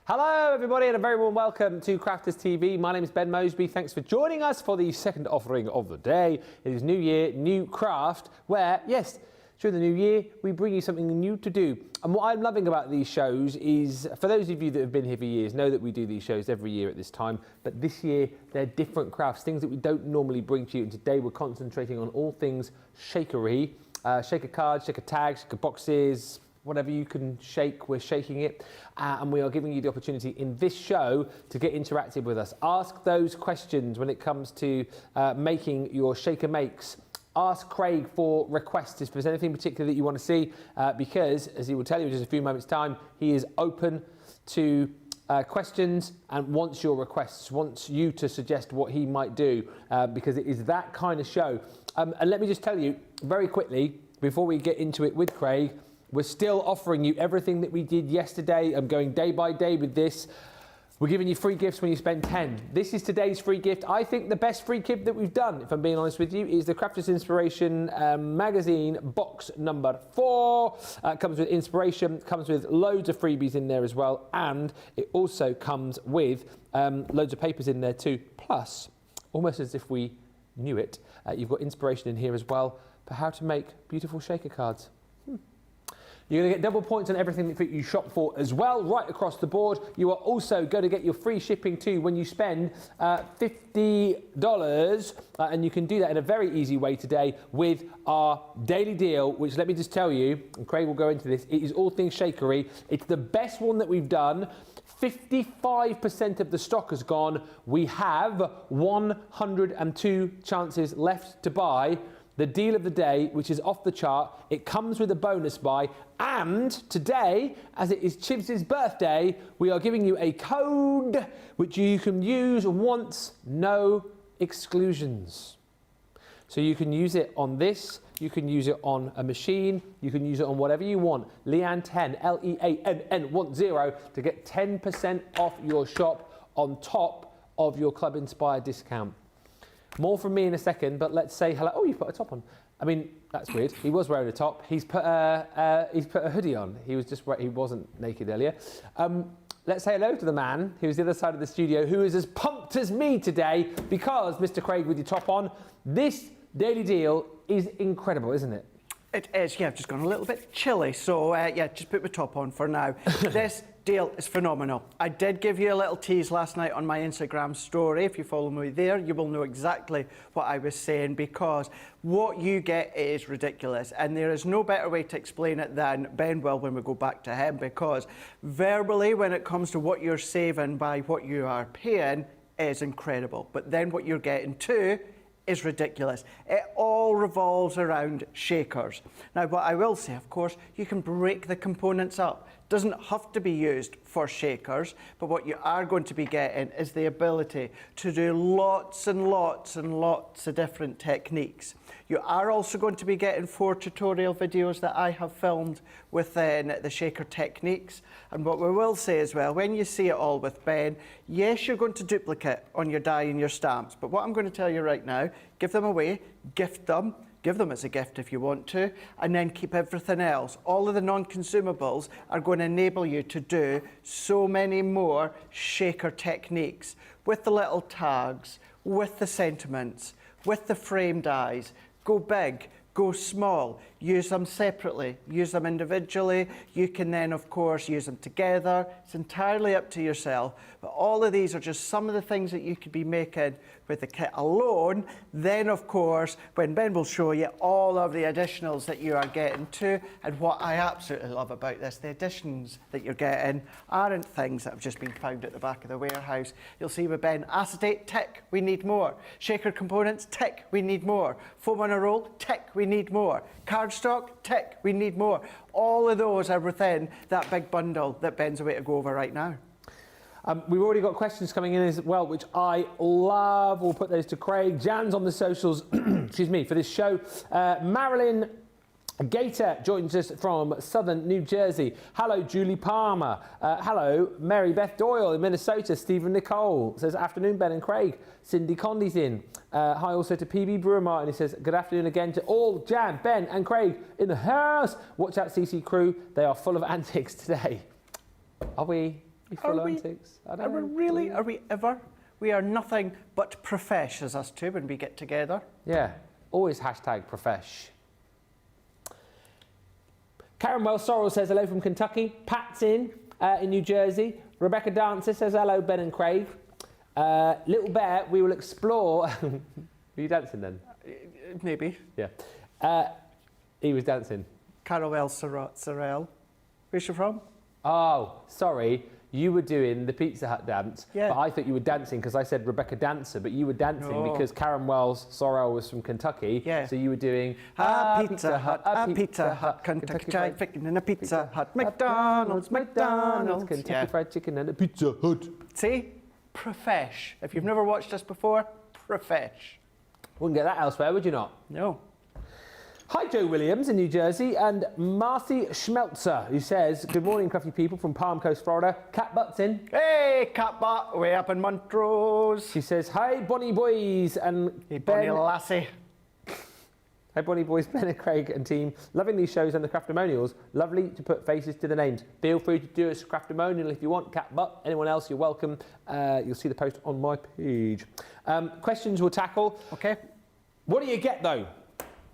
Hello everybody and a very warm welcome to Crafters TV. My name is Ben Moseby. Thanks for joining us for the second offering of the day. It is New Year, New Craft, where, yes, during the new year, we bring you something new to do. And what I'm loving about these shows is, for those of you that have been here for years, know that we do these shows every year at this time, but this year they're different crafts, things that we don't normally bring to you. And today we're concentrating on all things shakery, shaker cards, shaker tags, shaker boxes, whatever you can shake, we're shaking it. And we are giving you the opportunity in this show to get interactive with us. Ask those questions when it comes to making your shaker makes. Ask Craig for requests if there's anything particular that you want to see, because, as he will tell you in just a few moments' time, he is open to questions and wants your requests, wants you to suggest what he might do, because it is that kind of show. And let me just tell you very quickly, before we get into it with Craig, we're still offering you everything that we did yesterday. I'm going day by day with this. We're giving you free gifts when you spend 10. This is today's free gift. I think the best free gift that we've done, if I'm being honest with you, is the Crafters Inspiration magazine box number 4. Comes with inspiration, comes with loads of freebies in there as well, and it also comes with loads of papers in there too. Plus, almost as if we knew it, you've got inspiration in here as well for how to make beautiful shaker cards. You're going to get double points on everything that you shop for as well, right across the board. You are also going to get your free shipping too when you spend $50. And you can do that in a very easy way today with our daily deal, which, let me just tell you, and Craig will go into this, it is all things shakery. It's the best one that we've done. 55% of the stock has gone. We have 102 chances left to buy the deal of the day, which is off the chart. It comes with a bonus buy, and today, as it is Chibs' birthday, we are giving you a code which you can use once, no exclusions. So you can use it on this, you can use it on a machine, you can use it on whatever you want. Leann 10, Leann 10, to get 10% off your shop on top of your Club Inspired discount. More from me in a second, but let's say hello. Oh, you put a top on. I mean, that's weird. He was wearing a top. He's put a hoodie on. He wasn't naked earlier. Let's say hello to the man who's the other side of the studio, who is as pumped as me today, because, Mr. Craig, with your top on, this daily deal is incredible, isn't it? It is, yeah. I've just gone a little bit chilly, so yeah, just put my top on for now. This deal is phenomenal. I did give you a little tease last night on my Instagram story. If you follow me there, you will know exactly what I was saying, because what you get is ridiculous, and there is no better way to explain it than Ben will when we go back to him, because verbally, when it comes to what you're saving by what you are paying, is incredible. But then what you're getting too is ridiculous. It all revolves around shakers. Now, what I will say, of course, you can break the components up. Doesn't have to be used for shakers, but what you are going to be getting is the ability to do lots and lots and lots of different techniques. You are also going to be getting 4 tutorial videos that I have filmed within the shaker techniques. And what we will say as well, when you see it all with Ben, yes, you're going to duplicate on your die and your stamps, but what I'm going to tell you right now, give them away, gift them, give them as a gift if you want to, and then keep everything else. All of the non-consumables are going to enable you to do so many more shaker techniques with the little tags, with the sentiments, with the frame dies. Go big, go small, use them separately, use them individually. You can then, of course, use them together. It's entirely up to yourself. But all of these are just some of the things that you could be making with the kit alone. Then, of course, when Ben will show you all of the additionals that you are getting too. And what I absolutely love about this, the additions that you're getting aren't things that have just been found at the back of the warehouse. You'll see with Ben, acetate, tick, we need more. Shaker components, tick, we need more. Foam on a roll, tick, we need more. Cardstock, tick, we need more. All of those are within that big bundle that Ben's away to go over right now. We've already got questions coming in as well, which I love. We'll put those to Craig. Jan's on the socials, excuse me, for this show. Marilyn Gator joins us from southern New Jersey. Hello, Julie Palmer. Hello, Mary Beth Doyle in Minnesota. Stephen Nicole says, afternoon, Ben and Craig. Cindy Condy's in. Hi also to PB Brewer Martin. He says, good afternoon again to all Jan, Ben and Craig in the house. Watch out, CC crew. They are full of antics today. Are we? You full antics. I don't Are we know. really? Are we ever? We are nothing but profesh as us two when we get together. Yeah, always hashtag profesh. Karen Wells Sorrell says hello from Kentucky. Pat's in New Jersey. Rebecca Dancer says hello, Ben and Craig. Little Bear, we will explore. Were you dancing then? Maybe. Yeah. He was dancing. Carol Sorrell. Where's she from? Oh, sorry. You were doing the Pizza Hut dance, Yeah. but I thought you were dancing because I said Rebecca Dancer, but you were dancing No. because Karen Wells Sorrell was from Kentucky. Yeah. So you were doing Pizza Hut, Kentucky Fried Chicken and a Pizza Hut, McDonald's, Kentucky Yeah. Fried Chicken and a Pizza Hut. See? Profesh. If you've never watched us before, profesh. Wouldn't get that elsewhere, would you not? No. Hi, Joe Williams in New Jersey, and Marcy Schmeltzer, who says, good morning, crafty people from Palm Coast, Florida. Cat Butt's in. Hey, Catbutt, way up in Montrose. She says, hi, Bonnie Boys, and Hey, Bonnie Lassie. Hi, Bonnie Boys, Ben and Craig and team. Loving these shows and the craftimonials. Lovely to put faces to the names. Feel free to do a craftimonial if you want, Cat Butt. Anyone else, you're welcome. You'll see the post on my page. Questions we'll tackle. Okay. What do you get, though?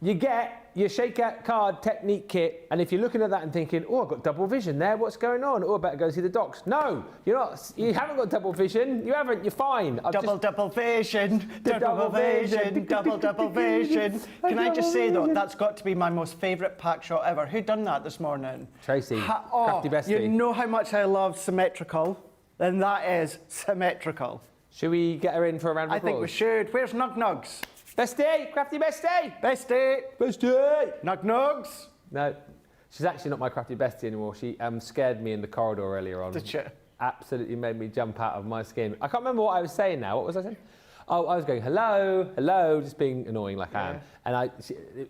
You get your shaker card technique kit, and if you're looking at that and thinking, oh, I've got double vision there, what's going on? Oh, I better go see the docs. No, you're not. You haven't got double vision. You haven't. You're fine. Double vision. Double vision. Can I just say, though, that's got to be my most favourite pack shot ever. Who done that this morning? Tracy, crafty bestie. You know how much I love symmetrical? Then that is symmetrical. Should we get her in for a round of I applause? think we should. Where's Nug Nugs? Bestie, crafty bestie. Bestie. Bestie. Nug Nugs. No, she's actually not my crafty bestie anymore. She scared me in the corridor earlier on. Did she? Absolutely made me jump out of my skin. I can't remember what I was saying now. What was I saying? Oh, I was going, hello, hello, just being annoying like I am. And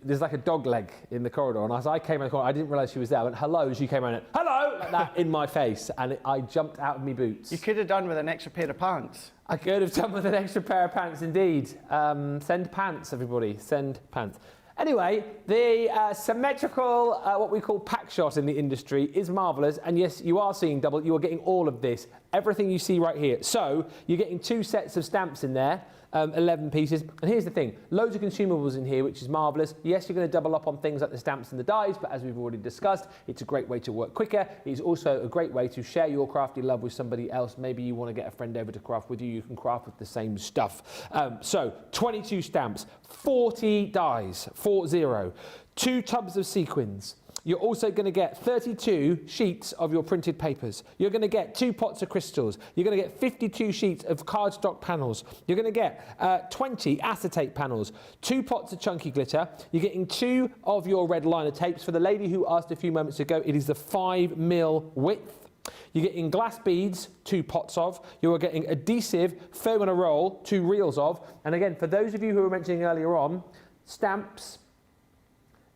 there's like a dog leg in the corridor. And as I came around the corner, I didn't realise she was there. I went, hello, and she came around and hello, like that in my face. And I jumped out of my boots. You could have done with an extra pair of pants. I could have done with an extra pair of pants indeed. Send pants, everybody, send pants. Anyway, the symmetrical, what we call pack shot in the industry is marvellous. And yes, you are seeing double, you are getting all of this, everything you see right here. So you're getting 2 sets of stamps in there, 11 pieces. And here's the thing, loads of consumables in here, which is marvellous. Yes, you're going to double up on things like the stamps and the dies, but as we've already discussed, it's a great way to work quicker. It's also a great way to share your crafty love with somebody else. Maybe you want to get a friend over to craft with you. You can craft with the same stuff. So 22 stamps, 40 dies, 40, 2 tubs of sequins. You're also going to get 32 sheets of your printed papers. You're going to get 2 pots of crystals. You're going to get 52 sheets of cardstock panels. You're going to get 20 acetate panels, 2 pots of chunky glitter. You're getting 2 of your red liner tapes. For the lady who asked a few moments ago, it is the 5mm width. You're getting glass beads, 2 pots of. You're getting adhesive, foam on a roll, 2 reels of. And again, for those of you who were mentioning earlier on, stamps,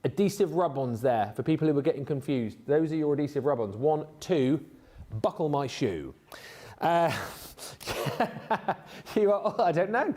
adhesive rub-ons there for people who were getting confused. Those are your adhesive rub-ons. 1, 2, buckle my shoe. You are, I don't know.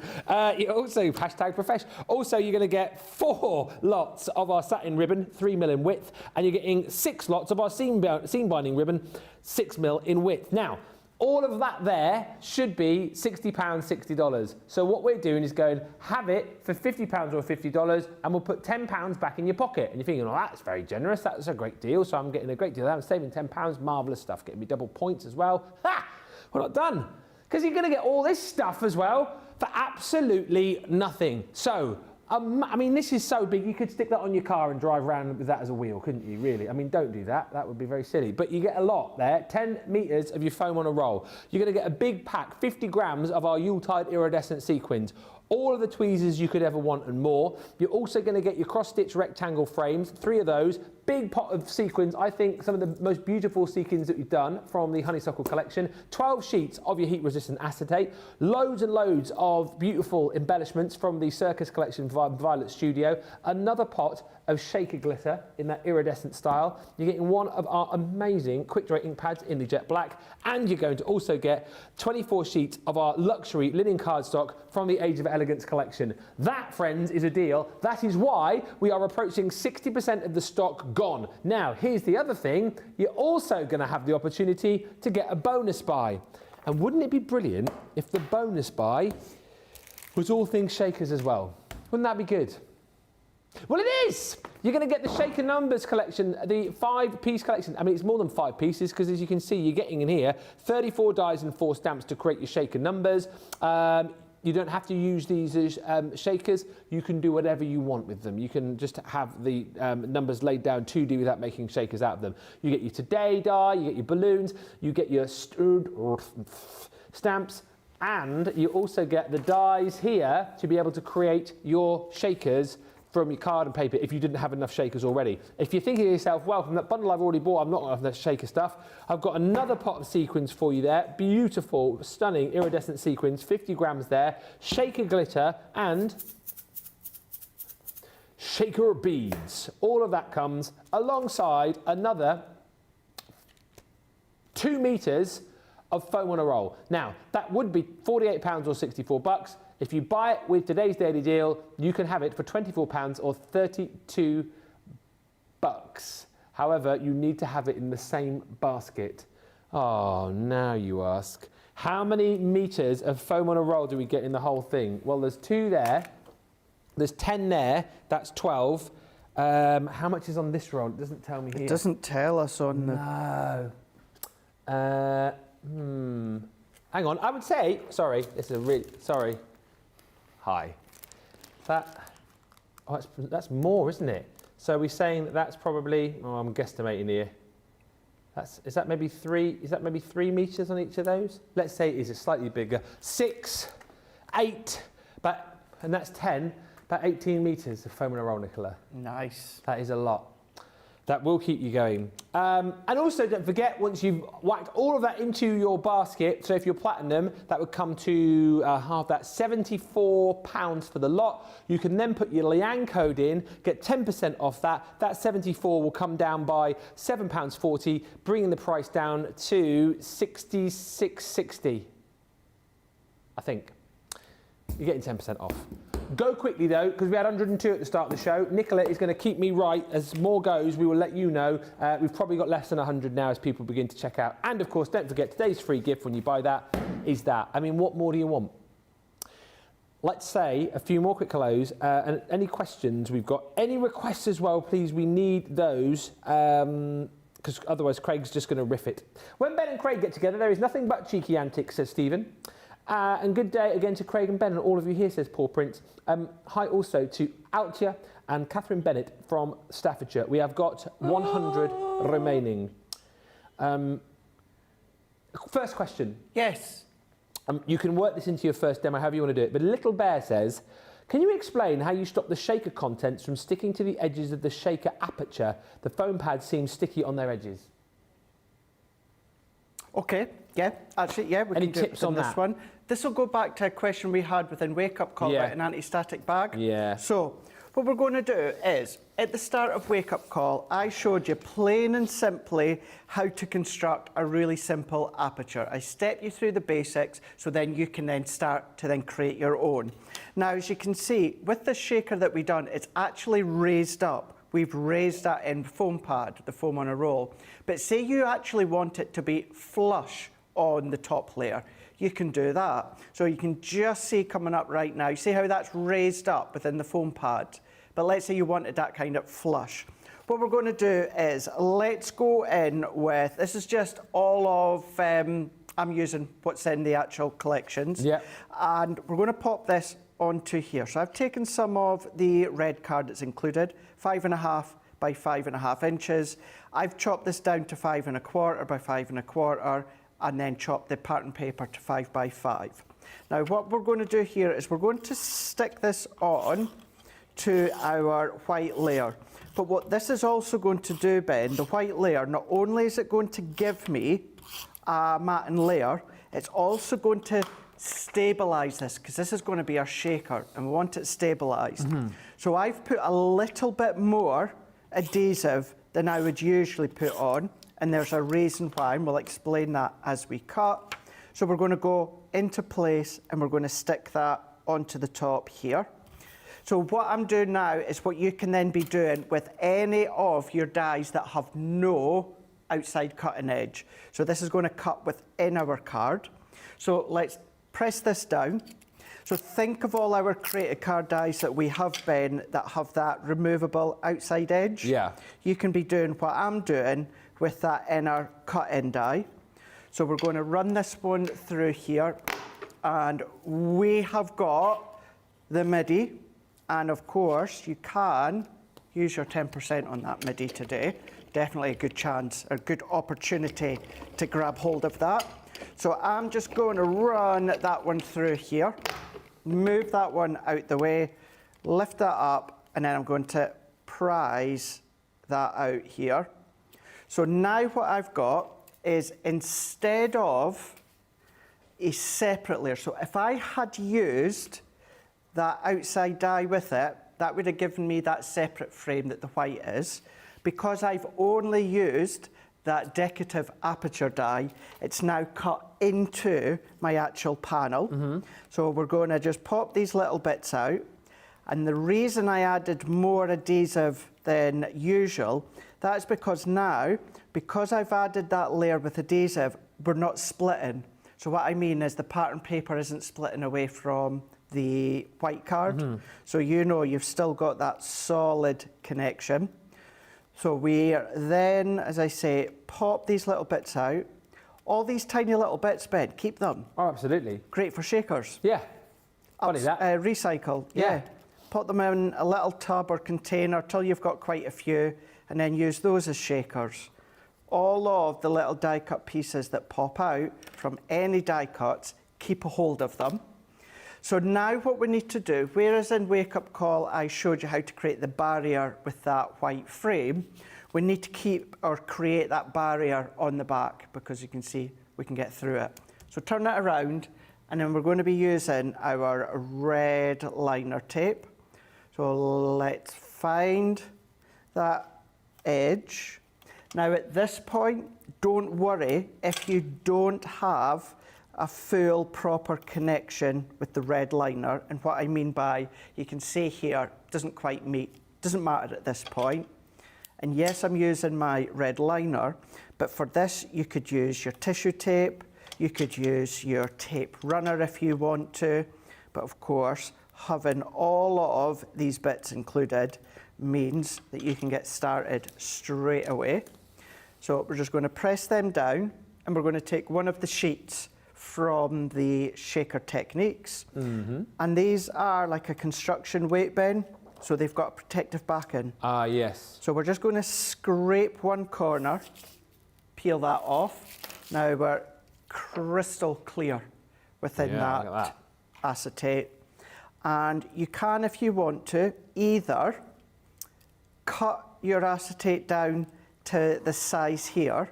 You also, hashtag profesh. Also, you're going to get 4 lots of our satin ribbon, 3mm in width, and you're getting 6 lots of our seam binding ribbon, 6mm in width. Now, all of that there should be £60, $60. So what we're doing is going, have it for £50 or $50, and we'll put £10 back in your pocket. And you're thinking, oh, that's very generous. That's a great deal. So I'm getting a great deal. I'm saving £10. Marvellous stuff. Getting me double points as well. Ha! We're not done. Because you're going to get all this stuff as well for absolutely nothing. So, I mean, this is so big, you could stick that on your car and drive around with that as a wheel, couldn't you, really? I mean, don't do that. That would be very silly. But you get a lot there, 10 metres of your foam on a roll. You're going to get a big pack, 50 grams of our Yuletide iridescent sequins. All of the tweezers you could ever want and more. You're also going to get your cross-stitch rectangle frames, 3 of those. Big pot of sequins, I think some of the most beautiful sequins that we've done from the Honeysuckle collection. 12 sheets of your heat-resistant acetate. Loads and loads of beautiful embellishments from the Circus collection from Violet Studio. Another pot of shaker glitter in that iridescent style. You're getting 1 of our amazing quick-dry ink pads in the jet black. And you're going to also get 24 sheets of our luxury linen cardstock from the Age of Elegance collection. That, friends, is a deal. That is why we are approaching 60% of the stock gone. Now, here's the other thing. You're also going to have the opportunity to get a bonus buy. And wouldn't it be brilliant if the bonus buy was all things shakers as well? Wouldn't that be good? Well, it is! You're going to get the Shaker Numbers collection, the 5-piece collection. I mean, it's more than 5 pieces because, as you can see, you're getting in here 34 dies and 4 stamps to create your Shaker Numbers. You don't have to use these as shakers. You can do whatever you want with them. You can just have the numbers laid down 2D without making shakers out of them. You get your Today die, you get your balloons, you get your stamps, and you also get the dies here to be able to create your shakers from your card and paper if you didn't have enough shakers already. If you're thinking to yourself, well, from that bundle I've already bought, I'm not going to have enough shaker stuff, I've got another pot of sequins for you there. Beautiful, stunning, iridescent sequins, 50 grams there, shaker glitter, and shaker beads. All of that comes alongside another 2 meters of foam on a roll. Now, that would be £48 or 64 bucks. If you buy it with today's daily deal, you can have it for £24 or 32 bucks. However, you need to have it in the same basket. Oh, now you ask. How many meters of foam on a roll do we get in the whole thing? Well, there's 2 there. There's 10 there. That's 12. How much is on this roll? It doesn't tell me here. It doesn't tell us on the... No. Hang on. I would say... Sorry. This is a really... Sorry. Hi. That's more, isn't it? So we're saying that that's probably, I'm guesstimating here. Is that maybe 3 meters on each of those? Let's say it is slightly bigger. 6, 8, and that's 10, about 18 meters of foam on a roll, Nicola. Nice. That is a lot. That will keep you going. And also, don't forget, once you've whacked all of that into your basket, so if you're platinum, that would come to half that, £74 for the lot. You can then put your Leann code in, get 10% off that. That 74 will come down by £7.40, bringing the price down to £66.60, I think. You're getting 10% off. Go quickly though, because we had 102 at the start of the show. Nicola is going to keep me right. As more goes, we will let you know. We've probably got less than 100 now as people begin to check out. And of course, don't forget, today's free gift when you buy that is that. I mean, what more do you want? Let's say a few more quick hellos. And any questions we've got. Any requests as well, please. We need those. Because otherwise Craig's just going to riff it. When Ben and Craig get together, there is nothing but cheeky antics, says Stephen. And good day again to Craig and Ben and all of you here, says Paul Prince. Hi also to Altia and Catherine Bennett from Staffordshire. We have got 100 remaining. First question. Yes. You can work this into your first demo, however you want to do it. But Little Bear says, can you explain how you stop the shaker contents from sticking to the edges of the shaker aperture? The foam pads seem sticky on their edges. Okay, yeah, actually, yeah, we Any can do tips it on this that? one. This will go back to a question we had within Wake Up Call about an anti-static bag. Yeah. So, what we're going to do is, at the start of Wake Up Call, I showed you plain and simply how to construct a really simple aperture. I stepped you through the basics, so then you can then start to then create your own. Now, as you can see, with the shaker that we've done, it's actually raised up. We've raised that in foam pad, the foam on a roll. But say you actually want it to be flush on the top layer, you can do that. So you can just see coming up right now, you see how that's raised up within the foam pad. But let's say you wanted that kind of flush. What we're going to do is, let's go in with, this is just all of, I'm using what's in the actual collections. Yeah. And we're going to pop this onto here. So I've taken some of the red card that's included, 5.5 by 5.5 inches. I've chopped this down to 5 1/4 by 5 1/4, and then chopped the pattern paper to 5 by 5. Now what we're going to do here is we're going to stick this on to our white layer. But what this is also going to do, Ben, the white layer, not only is it going to give me a matte layer, it's also going to stabilise this, because this is going to be our shaker and we want it stabilised. So I've put a little bit more adhesive than I would usually put on, and there's a reason why, and we'll explain that as we cut. So we're going to go into place and we're going to stick that onto the top here. So what I'm doing now is what you can then be doing with any of your dies that have no outside cutting edge. So this is going to cut within our card. So let's press this down. So think of all our created card dies that we have, Ben, that have that removable outside edge. Yeah. You can be doing what I'm doing with that inner cut-in die. So we're going to run this one through here, and we have got the MIDI, and of course you can use your 10% on that MIDI today. Definitely a good chance, a good opportunity to grab hold of that. So I'm just going to run that one through here, move that one out the way, lift that up, and then I'm going to prise that out here. So now what I've got is, instead of a separate layer, so if I had used that outside die with it, that would have given me that separate frame that the white is. Because I've only used that decorative aperture die, it's now cut into my actual panel. So we're going to just pop these little bits out. And the reason I added more adhesive than usual, that's because now, because I've added that layer with adhesive, we're not splitting. So what I mean is the pattern paper isn't splitting away from the white card. So you know you've still got that solid connection. So we then, as I say, pop these little bits out. All these tiny little bits, Ben, keep them. Oh, absolutely. Great for shakers. Yeah. Funny that. Recycle, yeah. Put them in a little tub or container till you've got quite a few, and then use those as shakers. All of the little die cut pieces that pop out from any die cuts, keep a hold of them. So now what we need to do, whereas in Wake Up Call I showed you how to create the barrier with that white frame, we need to keep or create that barrier on the back, because you can see we can get through it. So turn it around, and then we're going to be using our red liner tape. So let's find that edge. Now at this point, don't worry if you don't have a full proper connection with the red liner. And what I mean by, you can see here, doesn't quite meet, doesn't matter at this point. And yes, I'm using my red liner, but for this you could use your tissue tape, you could use your tape runner if you want to, but of course having all of these bits included means that you can get started straight away. So we're just going to press them down, and we're going to take one of the sheets from the Shaker Techniques. And these are like a construction weight bin, so they've got a protective backing. Ah, yes. So we're just going to scrape one corner, peel that off. Now we're crystal clear within that acetate. And you can, if you want to, either cut your acetate down to the size here,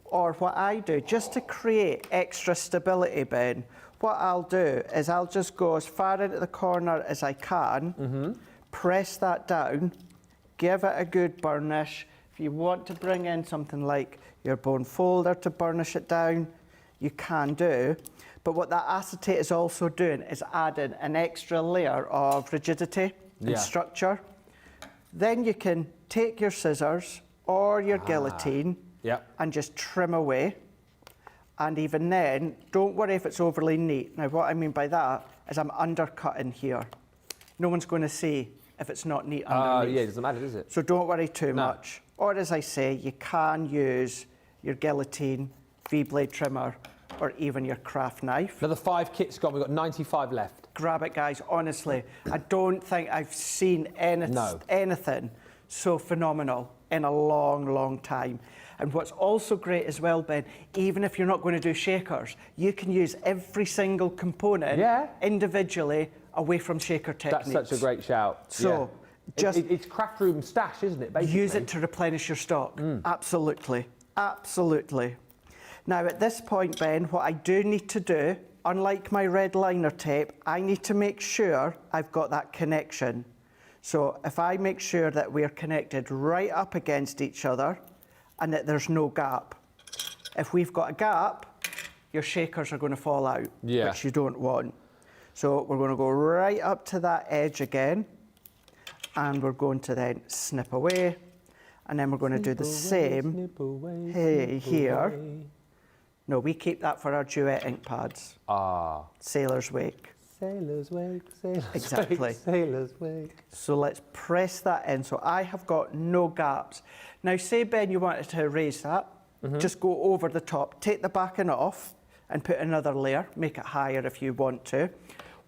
or what I do, just to create extra stability, Ben, what I'll do is I'll just go as far into the corner as I can, press that down, give it a good burnish. If you want to bring in something like your bone folder to burnish it down, you can do. But what that acetate is also doing is adding an extra layer of rigidity and structure. Then you can take your scissors or your guillotine and just trim away. And even then, don't worry if it's overly neat. Now, what I mean by that is I'm undercutting here. No one's going to see if it's not neat underneath. Yeah, it doesn't matter, does it? So don't worry too much. Or as I say, you can use your guillotine, V-blade trimmer, or even your craft knife. Another 5 kits gone. We've got 95 left. Grab it, guys. Honestly, I don't think I've seen anything so phenomenal in a long, long time. And what's also great as well, Ben, even if you're not going to do shakers, you can use every single component individually away from Shaker Techniques. That's such a great shout. So it's craft room stash, isn't it, basically? Use it to replenish your stock. Absolutely. Absolutely. Now, at this point, Ben, what I do need to do, unlike my red liner tape, I need to make sure I've got that connection. So if I make sure that we're connected right up against each other and that there's no gap. If we've got a gap, your shakers are going to fall out, which you don't want. So we're going to go right up to that edge again, and we're going to then snip away, and then we're going to do the same here. No, we keep that for our duet ink pads. Ah. Sailor's Wake. Sailor's Wake, Sailor's Exactly. Wake, Sailor's Wake. So let's press that in. So I have got no gaps. Now, say, Ben, you wanted to erase that. Just go over the top, take the backing off, and put another layer. Make it higher if you want to.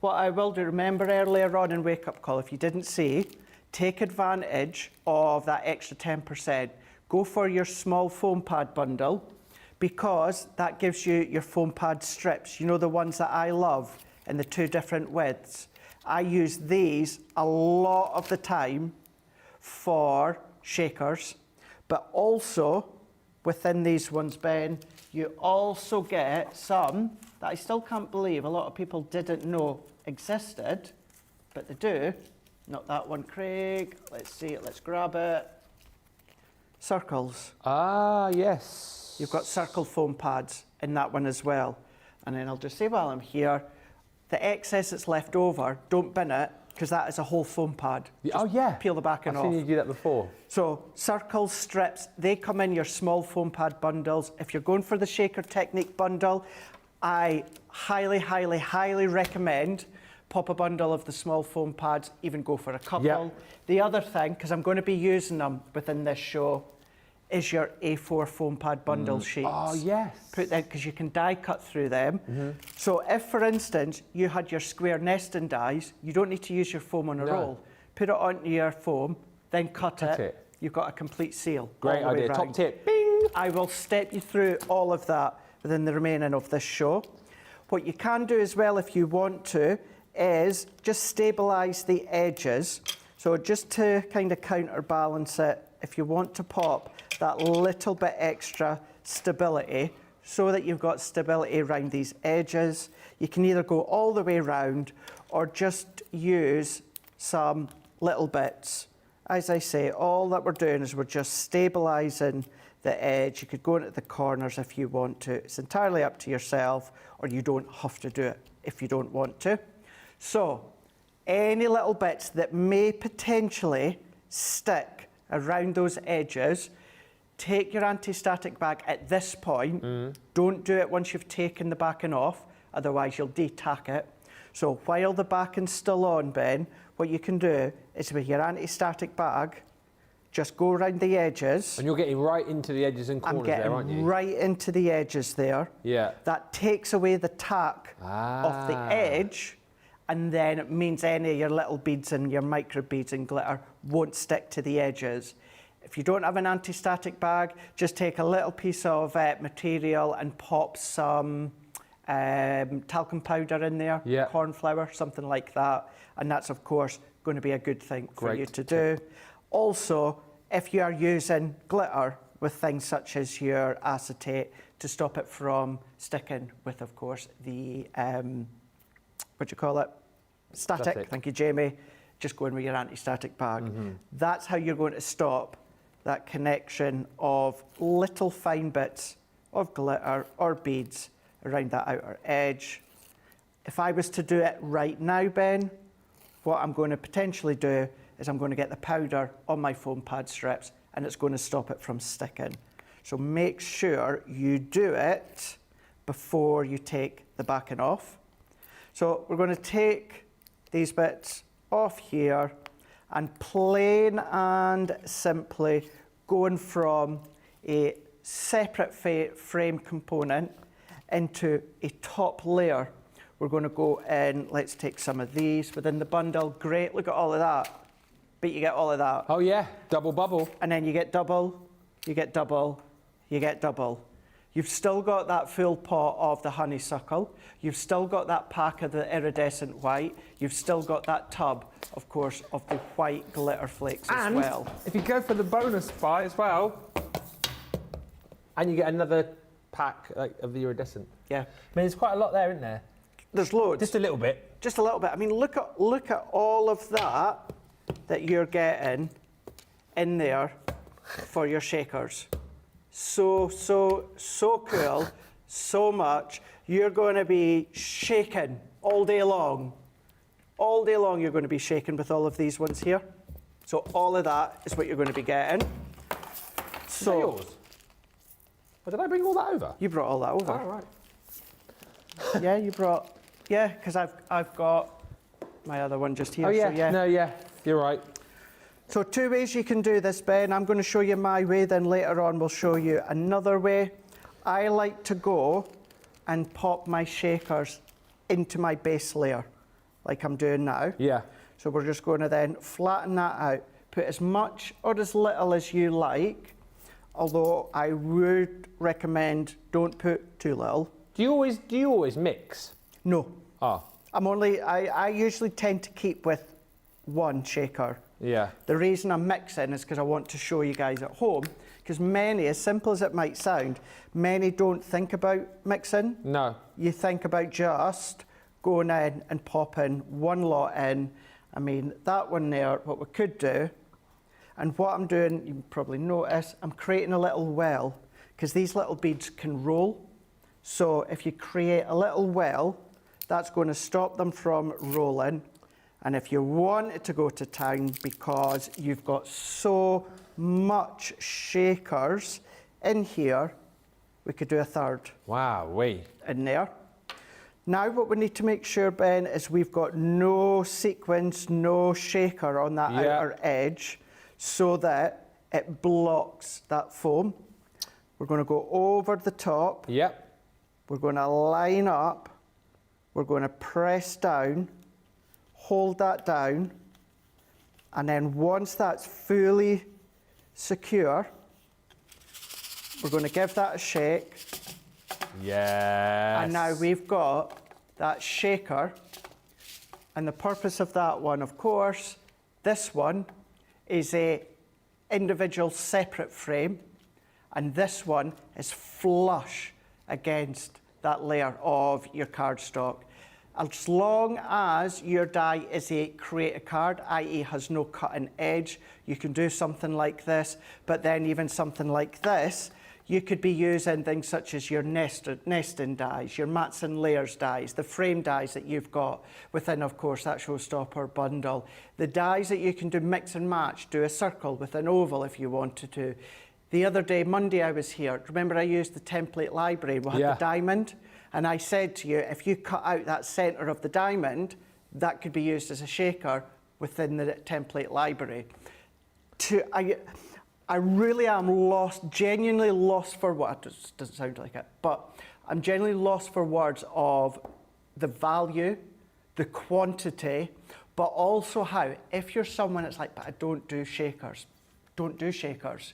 What I will do, remember earlier on in Wake Up Call, if you didn't see, take advantage of that extra 10%. Go for your small foam pad bundle, because that gives you your foam pad strips. You know, the ones that I love in the 2 different widths. I use these a lot of the time for shakers, but also within these ones, Ben, you also get some that I still can't believe a lot of people didn't know existed, but they do. Not that one, Craig. Let's see it, let's grab it. Circles. Ah, yes. You've got circle foam pads in that one as well. And then I'll just say while I'm here, the excess that's left over, don't bin it, because that is a whole foam pad. Oh, yeah. Peel the backing off. I've seen you do that before. So circles, strips, they come in your small foam pad bundles. If you're going for the shaker technique bundle, I highly, highly, highly recommend pop a bundle of the small foam pads, even go for a couple. Yep. The other thing, because I'm going to be using them within this show, is your A4 foam pad bundle sheets. Oh, yes. Put that, because you can die cut through them. So if, for instance, you had your square nesting dies, you don't need to use your foam on a roll. Put it onto your foam, then cut it. You've got a complete seal. Great all the way idea. Top round. tip. Bing! I will step you through all of that within the remaining of this show. What you can do as well, if you want to, is just stabilise the edges. So just to kind of counterbalance it, if you want to pop that little bit extra stability so that you've got stability around these edges, you can either go all the way around or just use some little bits. As I say, all that we're doing is we're just stabilising the edge. You could go into the corners if you want to. It's entirely up to yourself, or you don't have to do it if you don't want to. So, any little bits that may potentially stick around those edges, take your anti-static bag at this point. Don't do it once you've taken the backing off, otherwise you'll de-tack it. So while the backing's still on, Ben, what you can do is with your anti-static bag, just go around the edges. And you're getting right into the edges and corners there, aren't you? I'm getting right into the edges there. Yeah. That takes away the tack of the edge, and then it means any of your little beads and your micro beads and glitter won't stick to the edges. If you don't have an anti-static bag, just take a little piece of material and pop some talcum powder in there, corn flour, something like that. And that's, of course, going to be a good thing for you to do. Also, if you are using glitter with things such as your acetate to stop it from sticking with, of course, the, what do you call it? Static. Thank you, Jamie. Just go in with your anti-static bag. That's how you're going to stop that connection of little fine bits of glitter or beads around that outer edge. If I was to do it right now, Ben, what I'm going to potentially do is I'm going to get the powder on my foam pad strips, and it's going to stop it from sticking. So make sure you do it before you take the backing off. So we're going to take these bits off here, and plain and simply going from a separate frame component into a top layer. We're going to go in, let's take some of these within the bundle. Great, look at all of that. But you get all of that. Oh yeah, double bubble. And then you get double, you get double, you get double. You've still got that full pot of the honeysuckle. You've still got that pack of the iridescent white. You've still got that tub, of course, of the white glitter flakes as well. If you go for the bonus buy as well, and you get another pack of the iridescent. Yeah. I mean, there's quite a lot there, isn't there? There's loads. Just a little bit. Just a little bit. I mean, look at all of that you're getting in there for your shakers. So cool, so much. You're going to be shaking all day long all day long you're going to be shaking with all of these ones here. So all of that is what you're going to be getting. Is that yours? Or did I bring all that over? You brought all that over. Oh, right. Yeah, you brought, yeah, because I've got my other one just here. Oh, yeah. So, yeah. No, yeah, you're right. So 2 ways you can do this, Ben. I'm going to show you my way, then later on we'll show you another way. I like to go and pop my shakers into my base layer, like I'm doing now. Yeah. So we're just going to then flatten that out. Put as much or as little as you like, although I would recommend don't put too little. Do you always mix? No. Oh. I usually tend to keep with one shaker. Yeah. The reason I'm mixing is because I want to show you guys at home, because many, as simple as it might sound, many don't think about mixing. No. You think about just going in and popping one lot in. I mean, that one there, what we could do, and what I'm doing, you probably notice, I'm creating a little well, because these little beads can roll. So if you create a little well, that's going to stop them from rolling. And if you want it to go to town, because you've got so much shakers in here, we could do a third. Wow, In there. Now what we need to make sure, Ben, is we've got no sequence, no shaker on that outer edge, so that it blocks that foam. We're going to go over the top. Yep. We're going to line up. We're going to press down, hold that down, and then once that's fully secure, we're going to give that a shake. Yes. And now we've got that shaker. And the purpose of that one, of course, this one is a individual separate frame, and this one is flush against that layer of your cardstock. As long as your die is a create a card, i.e. has no cutting edge, you can do something like this. But then even something like this, you could be using things such as your nesting dies, your mats and layers dies, the frame dies that you've got within, of course, that showstopper bundle. The dies that you can do mix and match, do a circle with an oval if you wanted to. The other day, Monday, I was here. Remember I used the template library, we had the diamond, and I said to you, if you cut out that center of the diamond, that could be used as a shaker within the template library. I really am lost, genuinely lost for words. It doesn't sound like it, but I'm genuinely lost for words of the value, the quantity, but also how, if you're someone that's like, but I don't do shakers, don't do shakers.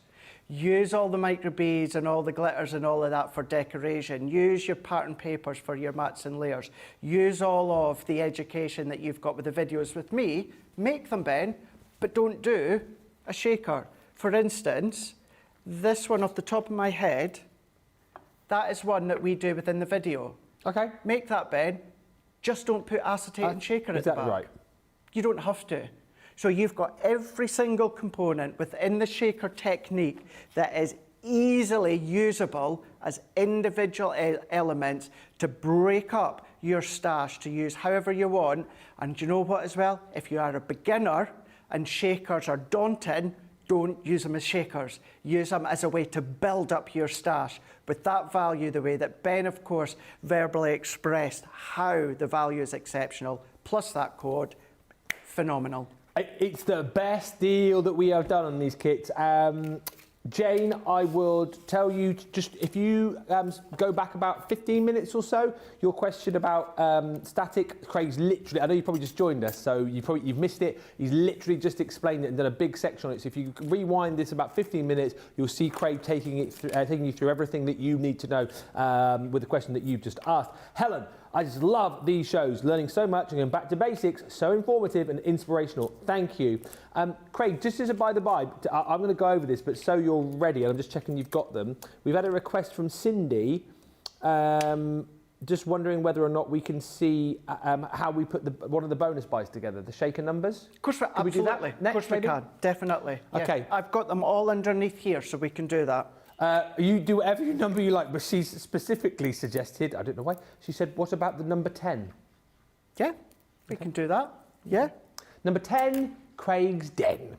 Use all the micro beads and all the glitters and all of that for decoration. Use your pattern papers for your mats and layers. Use all of the education that you've got with the videos with me. Make them, Ben, but don't do a shaker. For instance, this one off the top of my head, that is one that we do within the video. Okay. Make that, Ben. Just don't put acetate and shaker at the back. Exactly right. You don't have to. So you've got every single component within the shaker technique that is easily usable as individual elements to break up your stash to use however you want. And you know what as well? If you are a beginner and shakers are daunting, don't use them as shakers. Use them as a way to build up your stash with that value, the way that Ben, of course, verbally expressed how the value is exceptional, plus that code, phenomenal. It's the best deal that we have done on these kits. Jane, I would tell you, just if you go back about 15 minutes or so, your question about static, Craig's literally, I know you probably just joined us, so you've missed it. He's literally just explained it and done a big section on it. So if you rewind this about 15 minutes, you'll see Craig taking you through everything that you need to know with the question that you've just asked. Helen, I just love these shows, learning so much and going back to basics, so informative and inspirational. Thank you. Craig, just as a by the by, I'm going to go over this, but so you're ready, and I'm just checking you've got them. We've had a request from Cindy, just wondering whether or not we can see how we put one of the bonus buys together, the shaker numbers. Of course, absolutely. We do that next, of course maybe? we can, definitely. Okay. Yeah. I've got them all underneath here, so we can do that. You do whatever number you like, but she specifically suggested, I don't know why, she said, what about the number 10? Yeah, we can do that. Yeah. Number 10, Craig's Den.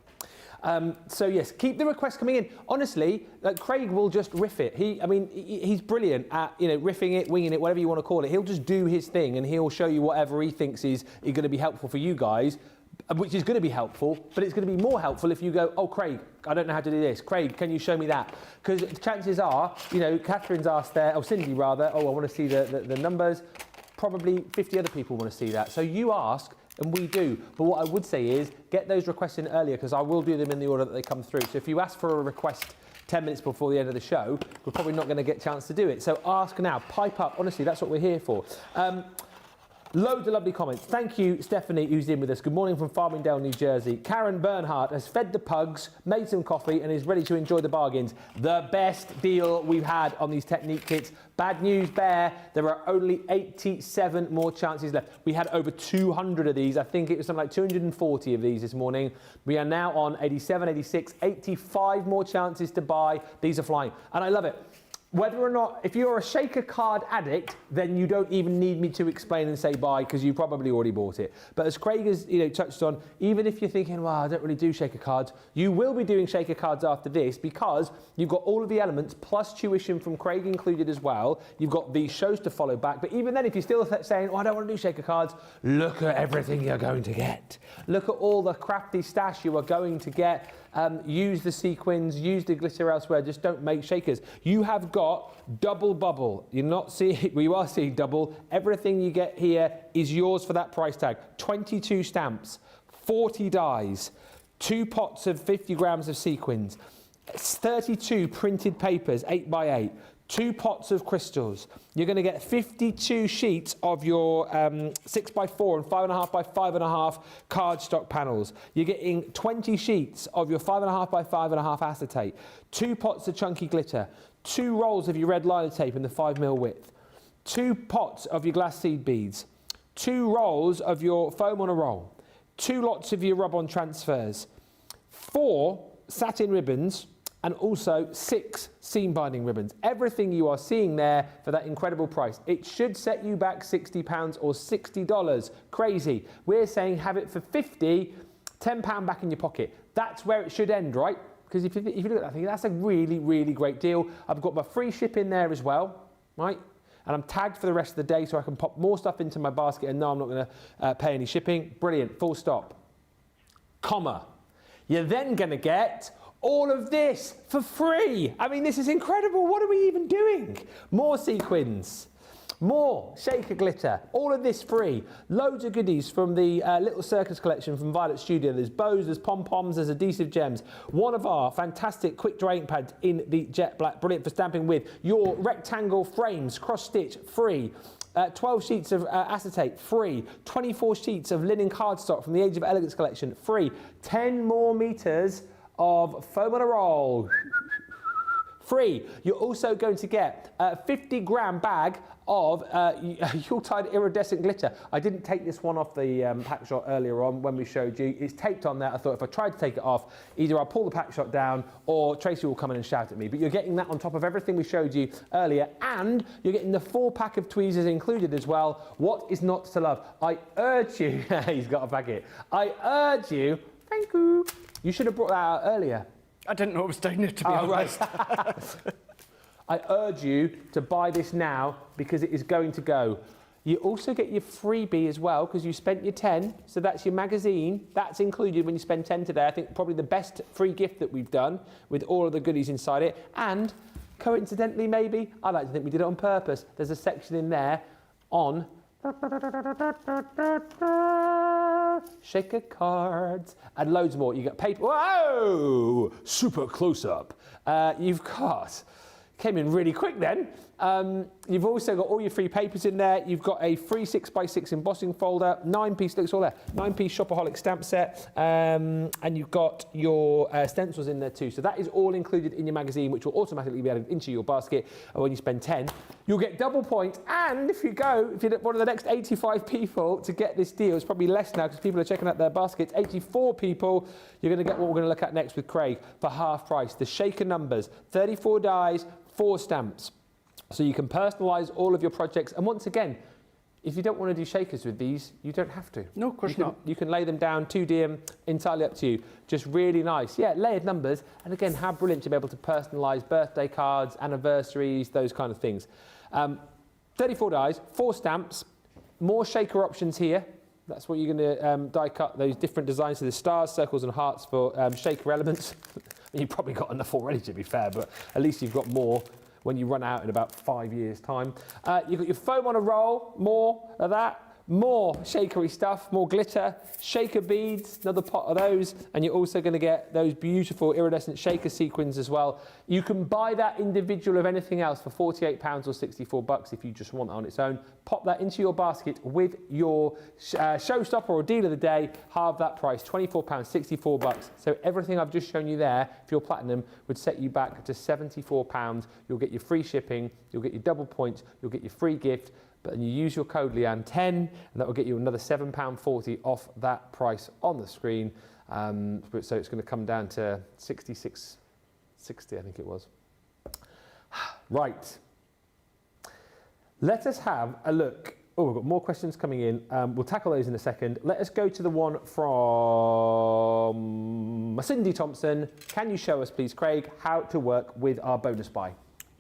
So yes, keep the requests coming in. Honestly, Craig will just riff it. He's brilliant at riffing it, winging it, whatever you want to call it. He'll just do his thing and he'll show you whatever he thinks is going to be helpful for you guys, which is going to be helpful. But it's going to be more helpful if you go, oh Craig, I don't know how to do this. Craig, can you show me that? Because chances are, Catherine's asked there, or Cindy rather, oh I want to see the numbers. Probably 50 other people want to see that. So you ask. And we do. But what I would say is get those requests in earlier because I will do them in the order that they come through. So if you ask for a request 10 minutes before the end of the show, we're probably not going to get a chance to do it. So ask now, pipe up. Honestly, that's what we're here for. Loads of lovely comments. Thank you, Stephanie, who's in with us. Good morning from Farmingdale, New Jersey. Karen Bernhardt has fed the pugs, made some coffee, and is ready to enjoy the bargains. The best deal we've had on these Technique kits. Bad news, Bear. There are only 87 more chances left. We had over 200 of these. I think it was something like 240 of these this morning. We are now on 87, 86, 85 more chances to buy. These are flying. And I love it. Whether or not, if you're a shaker card addict, then you don't even need me to explain and say buy because you probably already bought it. But as Craig has touched on, even if you're thinking, well, I don't really do shaker cards, you will be doing shaker cards after this because you've got all of the elements plus tuition from Craig included as well. You've got these shows to follow back. But even then, if you're still saying, oh, I don't want to do shaker cards, look at everything you're going to get. Look at all the crafty stash you are going to get. Use the sequins, use the glitter elsewhere, just don't make shakers. You have got double bubble. You're not seeing, you are seeing double. Everything you get here is yours for that price tag. 22 stamps, 40 dies, 2 pots of 50 grams of sequins, 32 printed papers, 8x8, 2 pots of crystals. You're going to get 52 sheets of your 6x4 and 5.5x5.5 cardstock panels. You're getting 20 sheets of your 5.5x5.5 acetate, 2 pots of chunky glitter, 2 rolls of your red liner tape in the 5mm width, 2 pots of your glass seed beads, 2 rolls of your foam on a roll, 2 lots of your rub-on transfers, 4 satin ribbons, and also 6 seam binding ribbons. Everything you are seeing there for that incredible price. It should set you back £60 or $60. Crazy. We're saying have it for 50, £10 back in your pocket. That's where it should end, right? Because if you look at that, I think that's a really, really great deal. I've got my free ship in there as well, right? And I'm tagged for the rest of the day so I can pop more stuff into my basket and no, I'm not going to pay any shipping. Brilliant, full stop. Comma. You're then going to get all of this for free. I mean, this is incredible. What are we even doing? More sequins, more shaker glitter, all of this free. Loads of goodies from the Little Circus collection from Violet Studio. There's bows, there's pom-poms, there's adhesive gems. One of our fantastic quick dry ink pads in the jet black, brilliant for stamping with. Your rectangle frames, cross-stitch, free. 12 sheets of acetate, free. 24 sheets of linen cardstock from the Age of Elegance collection, free. 10 more meters of foam on a roll, free. You're also going to get a 50-gram bag of Yuletide iridescent glitter. I didn't take this one off the pack shot earlier on when we showed you. It's taped on there. I thought if I tried to take it off, either I'll pull the pack shot down or Tracy will come in and shout at me. But you're getting that on top of everything we showed you earlier, and you're getting the full pack of tweezers included as well. What is not to love? I urge you, he's got a packet. I urge you, thank you. You should have brought that out earlier. I didn't know it was down there, to be honest. Right. I urge you to buy this now because it is going to go. You also get your freebie as well because you spent your 10, so that's your magazine. That's included when you spend 10 today. I think probably the best free gift that we've done with all of the goodies inside it. And coincidentally, maybe, I like to think we did it on purpose. There's a section in there on shaker cards and loads more. You get paper. Whoa! Super close up. You've got. Came in really quick then. You've also got all your free papers in there. You've got a free 6x6 embossing folder, 9-piece, looks all there, 9-piece Shopaholic stamp set, and you've got your stencils in there too. So that is all included in your magazine, which will automatically be added into your basket. And when you spend 10, you'll get double points. And if you're one of the next 85 people to get this deal, it's probably less now because people are checking out their baskets. 84 people, you're going to get what we're going to look at next with Craig for half price. The shaker numbers, 34 dies, 4 stamps. So you can personalise all of your projects. And once again, If you don't want to do shakers with these, you don't have to. No, of course not. You can lay them down 2D, entirely up to you. Just really nice. Yeah, layered numbers. And again, how brilliant to be able to personalise birthday cards, anniversaries, those kind of things. 34 dies, 4 stamps, more shaker options here. That's what you're going to die cut, those different designs. So the stars, circles and hearts for shaker elements. You've probably got enough already, to be fair, but at least you've got more when you run out in about 5 years' time. You've got your foam on a roll, more of that. More shakery stuff, more glitter, shaker beads, another pot of those, and you're also going to get those beautiful iridescent shaker sequins as well. You can buy that individual of anything else for £48 or $64 if you just want it on its own. Pop that into your basket with your showstopper or deal of the day, halve that price, £24, $64. So everything I've just shown you there, if you're platinum, would set you back to £74. You'll get your free shipping, you'll get your double points, you'll get your free gift, but you use your code Leann 10 and that will get you another £7.40 off that price on the screen. So it's going to come down to 66.60, I think it was. Right. Let us have a look. Oh, we've got more questions coming in. We'll tackle those in a second. Let us go to the one from Cindy Thompson. Can you show us, please, Craig, how to work with our bonus buy?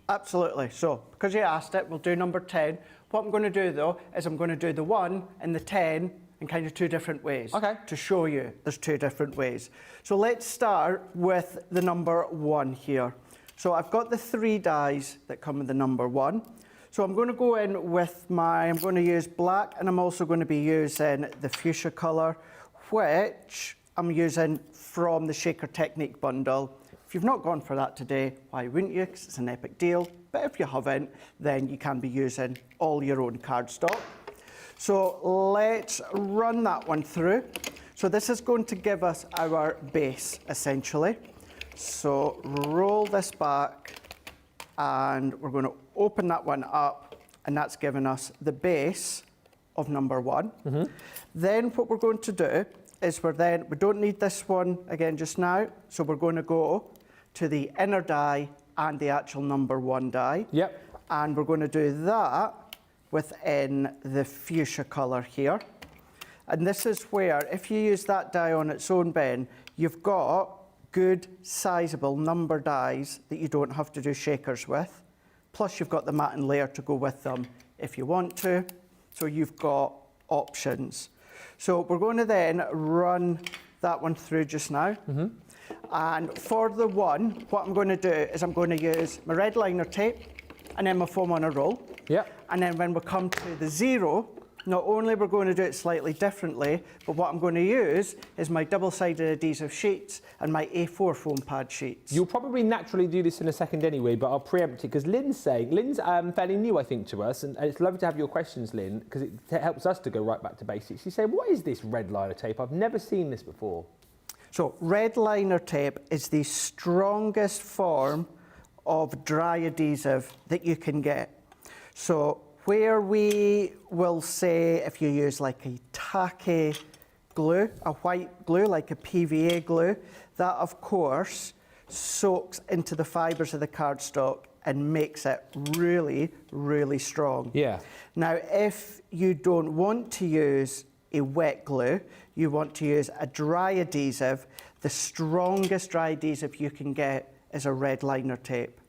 Absolutely. So, because you asked it, we'll do number 10. What I'm going to do, though, is I'm going to do the 1 and the 10 in kind of 2 different ways. Okay. To show you there's 2 different ways. So let's start with the number 1 here. So I've got the 3 dies that come with the number 1. So I'm going to go in with I'm going to use black, and I'm also going to be using the fuchsia colour, which I'm using from the Shaker Technique bundle. If you've not gone for that today, why wouldn't you? 'Cause it's an epic deal. But if you haven't, then you can be using all your own cardstock. So let's run that one through. So this is going to give us our base, essentially. So roll this back, and we're going to open that one up, and that's giving us the base of number 1. Mm-hmm. Then what we're going to do is we don't need this one again just now, so we're going to go to the inner die and the actual number 1 die. Yep. And we're going to do that within the fuchsia colour here. And this is where, if you use that die on its own, Ben, you've got good, sizable number dies that you don't have to do shakers with. Plus you've got the matte and layer to go with them if you want to. So you've got options. So we're going to then run that one through just now. Mm-hmm. And for the 1, what I'm going to do is I'm going to use my red liner tape and then my foam on a roll. Yeah. And then when we come to the 0, not only we're going to do it slightly differently, but what I'm going to use is my double-sided adhesive sheets and my A4 foam pad sheets. You'll probably naturally do this in a second anyway, but I'll preempt it because Lynn's fairly new, I think, to us, and it's lovely to have your questions, Lynn, because it helps us to go right back to basics. She's saying, what is this red liner tape? I've never seen this before. So red liner tape is the strongest form of dry adhesive that you can get. So where we will say if you use like a tacky glue, a white glue, like a PVA glue, that of course soaks into the fibres of the cardstock and makes it really, really strong. Yeah. Now, if you don't want to use a wet glue, you want to use a dry adhesive, the strongest dry adhesive you can get is a red liner tape.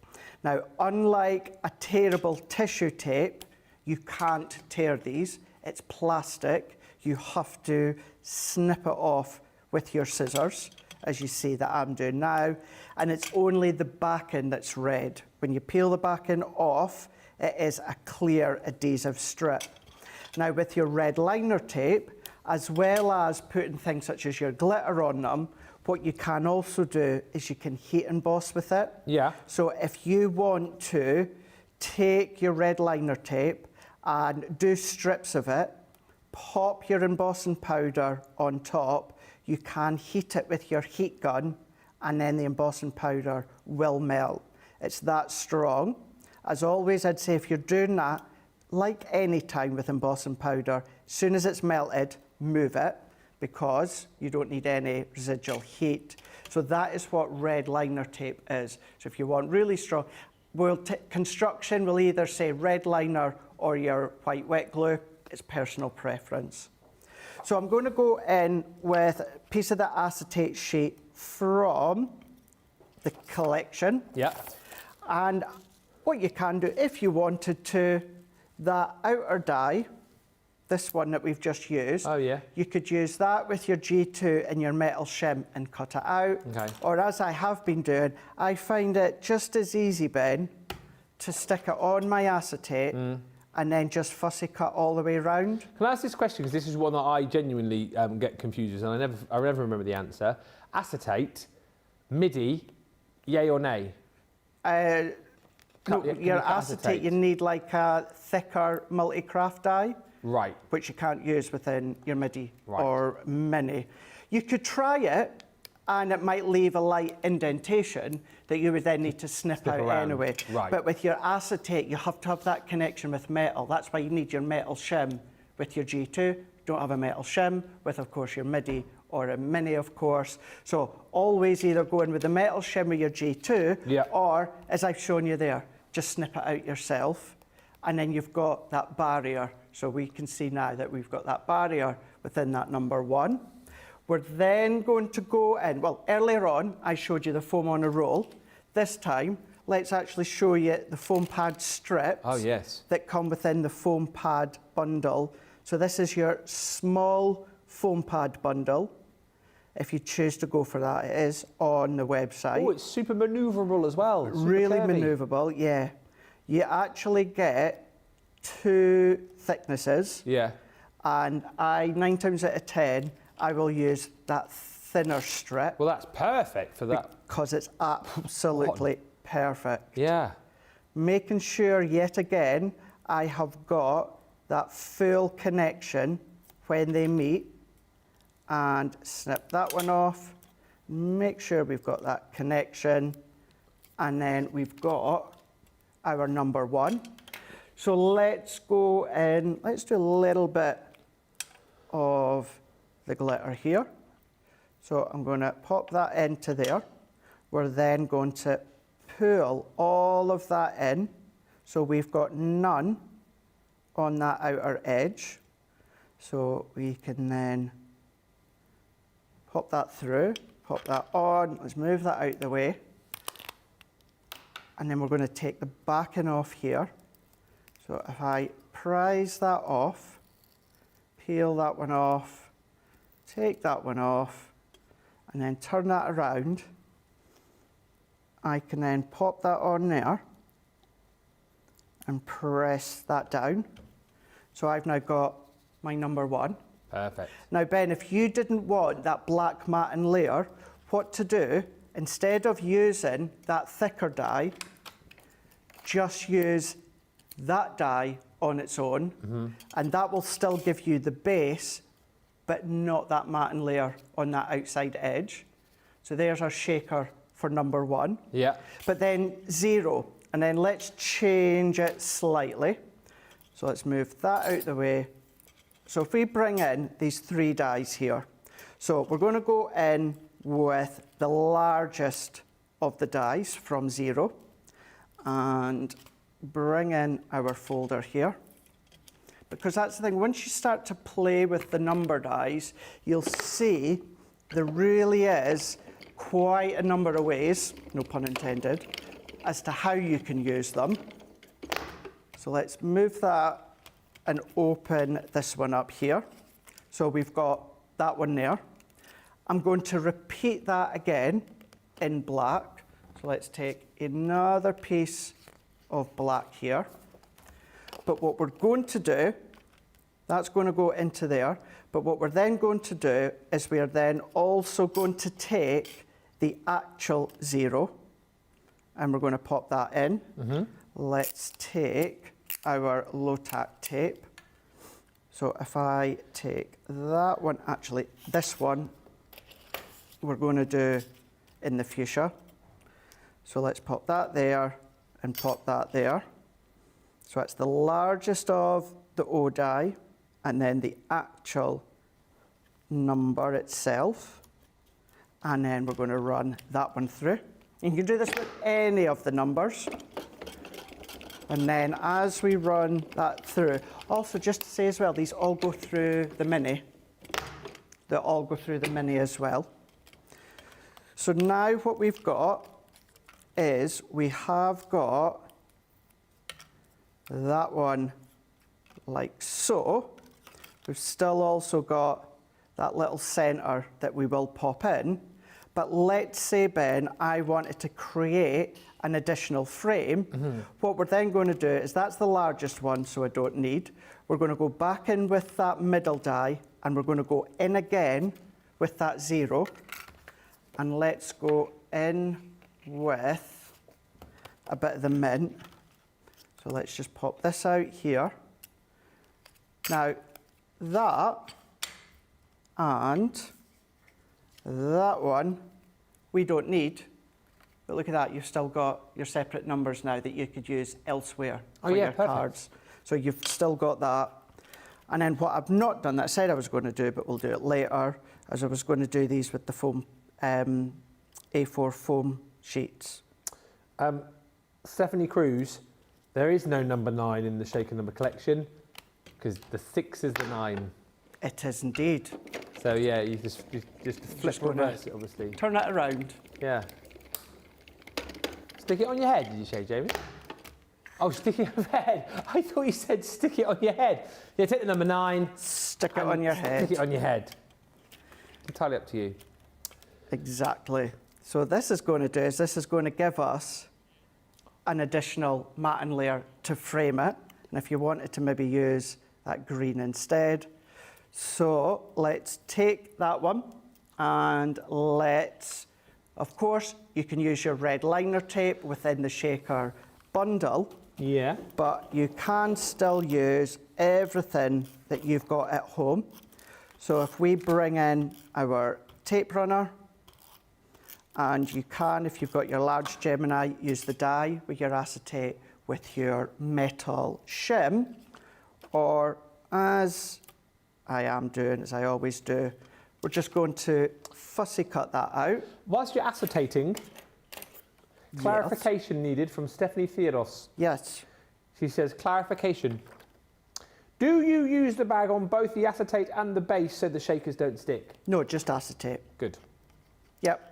Now, unlike a tearable tissue tape, you can't tear these. It's plastic. You have to snip it off with your scissors, as you see that I'm doing now. And it's only the backing that's red. When you peel the backing off, it is a clear adhesive strip. Now, with your red liner tape, as well as putting things such as your glitter on them, what you can also do is you can heat emboss with it. Yeah. So if you want to take your red liner tape and do strips of it, pop your embossing powder on top, you can heat it with your heat gun, and then the embossing powder will melt. It's that strong. As always, I'd say if you're doing that, like any time with embossing powder, as soon as it's melted, move it, because you don't need any residual heat. So that is what red liner tape is. So if you want really strong, construction will either say red liner or your white wet glue. it's personal preference. So I'm going to go in with a piece of the acetate sheet from the collection. Yeah. And what you can do, if you wanted to, that outer die, this one that we've just used, Oh, yeah. you could use that with your G2 and your metal shim and cut it out. Okay. Or as I have been doing, I find it just as easy, Ben, to stick it on my acetate and then just fussy cut all the way round. Can I ask this question, because this is one that I genuinely get confused with, and I never remember the answer. Acetate, MIDI, yay or nay? No, your acetate, you need like a thicker multi-craft die. Right. Which you can't use within your MIDI Right. or Mini. You could try it, and it might leave a light indentation that you would then need to snip out around. anyway. Right. But with your acetate, you have to have that connection with metal. That's why you need your metal shim with your G2. Don't have a metal shim with, of course, your MIDI or a Mini, of course. So always either go in with the metal shim with your G2, Yeah. or, as I've shown you there, just snip it out yourself. And then you've got that barrier. So we can see now that we've got that barrier within that number 1. We're then going to go in, well, earlier on, I showed you the foam on a roll. This time, let's actually show you the foam pad strips Oh, yes. that come within the foam pad bundle. So this is your small foam pad bundle. If you choose to go for that, it is on the website. Oh, it's super manoeuvrable as well. Super Really curvy. manoeuvrable, yeah. You actually get 2 thicknesses, Yeah. and 9 times out of 10, I will use that thinner strip Well, that's perfect for that. because it's absolutely perfect. Yeah. Making sure, yet again, I have got that full connection when they meet, and snip that one off. Make sure we've got that connection, and then we've got our number 1. So let's go in, let's do a little bit of the glitter here. So I'm going to pop that into there. We're then going to pull all of that in. So we've got none on that outer edge. So we can then pop that through, pop that on. Let's move that out the way. And then we're going to take the backing off here. So if I prise that off, peel that one off, take that one off, and then turn that around, I can then pop that on there and press that down. So I've now got my number 1. Perfect. Now, Ben, if you didn't want that black matting layer, what to do, instead of using that thicker dye, just use that dye on its own, and that will still give you the base, but not that matting layer on that outside edge. So there's our shaker for number 1. Yeah. But then 0, and then let's change it slightly. So let's move that out the way. So if we bring in these 3 dyes here, so we're going to go in with the largest of the dyes from 0, and bring in our folder here. Because that's the thing, once you start to play with the number dyes, you'll see there really is quite a number of ways, no pun intended, as to how you can use them. So let's move that and open this one up here. So we've got that one there. I'm going to repeat that again in black. So let's take another piece of black here. But what we're going to do, that's going to go into there. But what we're then going to do is we are then also going to take the actual 0 and we're going to pop that in. Let's take our low-tack tape. So if I take that one, actually this one, we're going to do in the fuchsia. So let's pop that there and pop that there. So it's the largest of the O die and then the actual number itself. And then we're going to run that one through. You can do this with any of the numbers. And then as we run that through, also just to say as well, these all go through the mini. They all go through the mini as well. So now what we've got is we have got that one like so. We've still also got that little centre that we will pop in. But let's say, Ben, I wanted to create an additional frame. What we're then going to do is, that's the largest one, so I don't need. We're going to go back in with that middle die, and we're going to go in again with that 0. And let's go in with a bit of the mint. So let's just pop this out here. Now, that and that one we don't need, but look at that, you've still got your separate numbers now that you could use elsewhere for your cards. So you've still got that. And then what I've not done that I said I was going to do, but we'll do it later, as I was going to do these with the foam, A4 foam sheets. Stephanie Cruz, there is no number 9 in the shaker number collection, because the 6 is the 9. It is indeed. So yeah, you just flip reverse it, obviously. Turn that around. Yeah. Stick it on your head, did you say, Jamie? Oh, stick it on your head. I thought you said stick it on your head. Yeah, take the number 9. Stick it on your head. Stick it on your head. Entirely up to you. Exactly. So what this is going to do is this is going to give us an additional matten layer to frame it. And if you wanted to maybe use that green instead. So let's take that one and let's, of course, you can use your red liner tape within the shaker bundle. Yeah. But you can still use everything that you've got at home. So if we bring in our tape runner, and you can, if you've got your large Gemini, use the die with your acetate with your metal shim, or as I am doing, as I always do, we're just going to fussy cut that out. Whilst you're acetating, clarification needed from Stephanie Theodos. Yes. She says, clarification. Do you use the bag on both the acetate and the base so the shakers don't stick? No, just acetate. Good. Yep.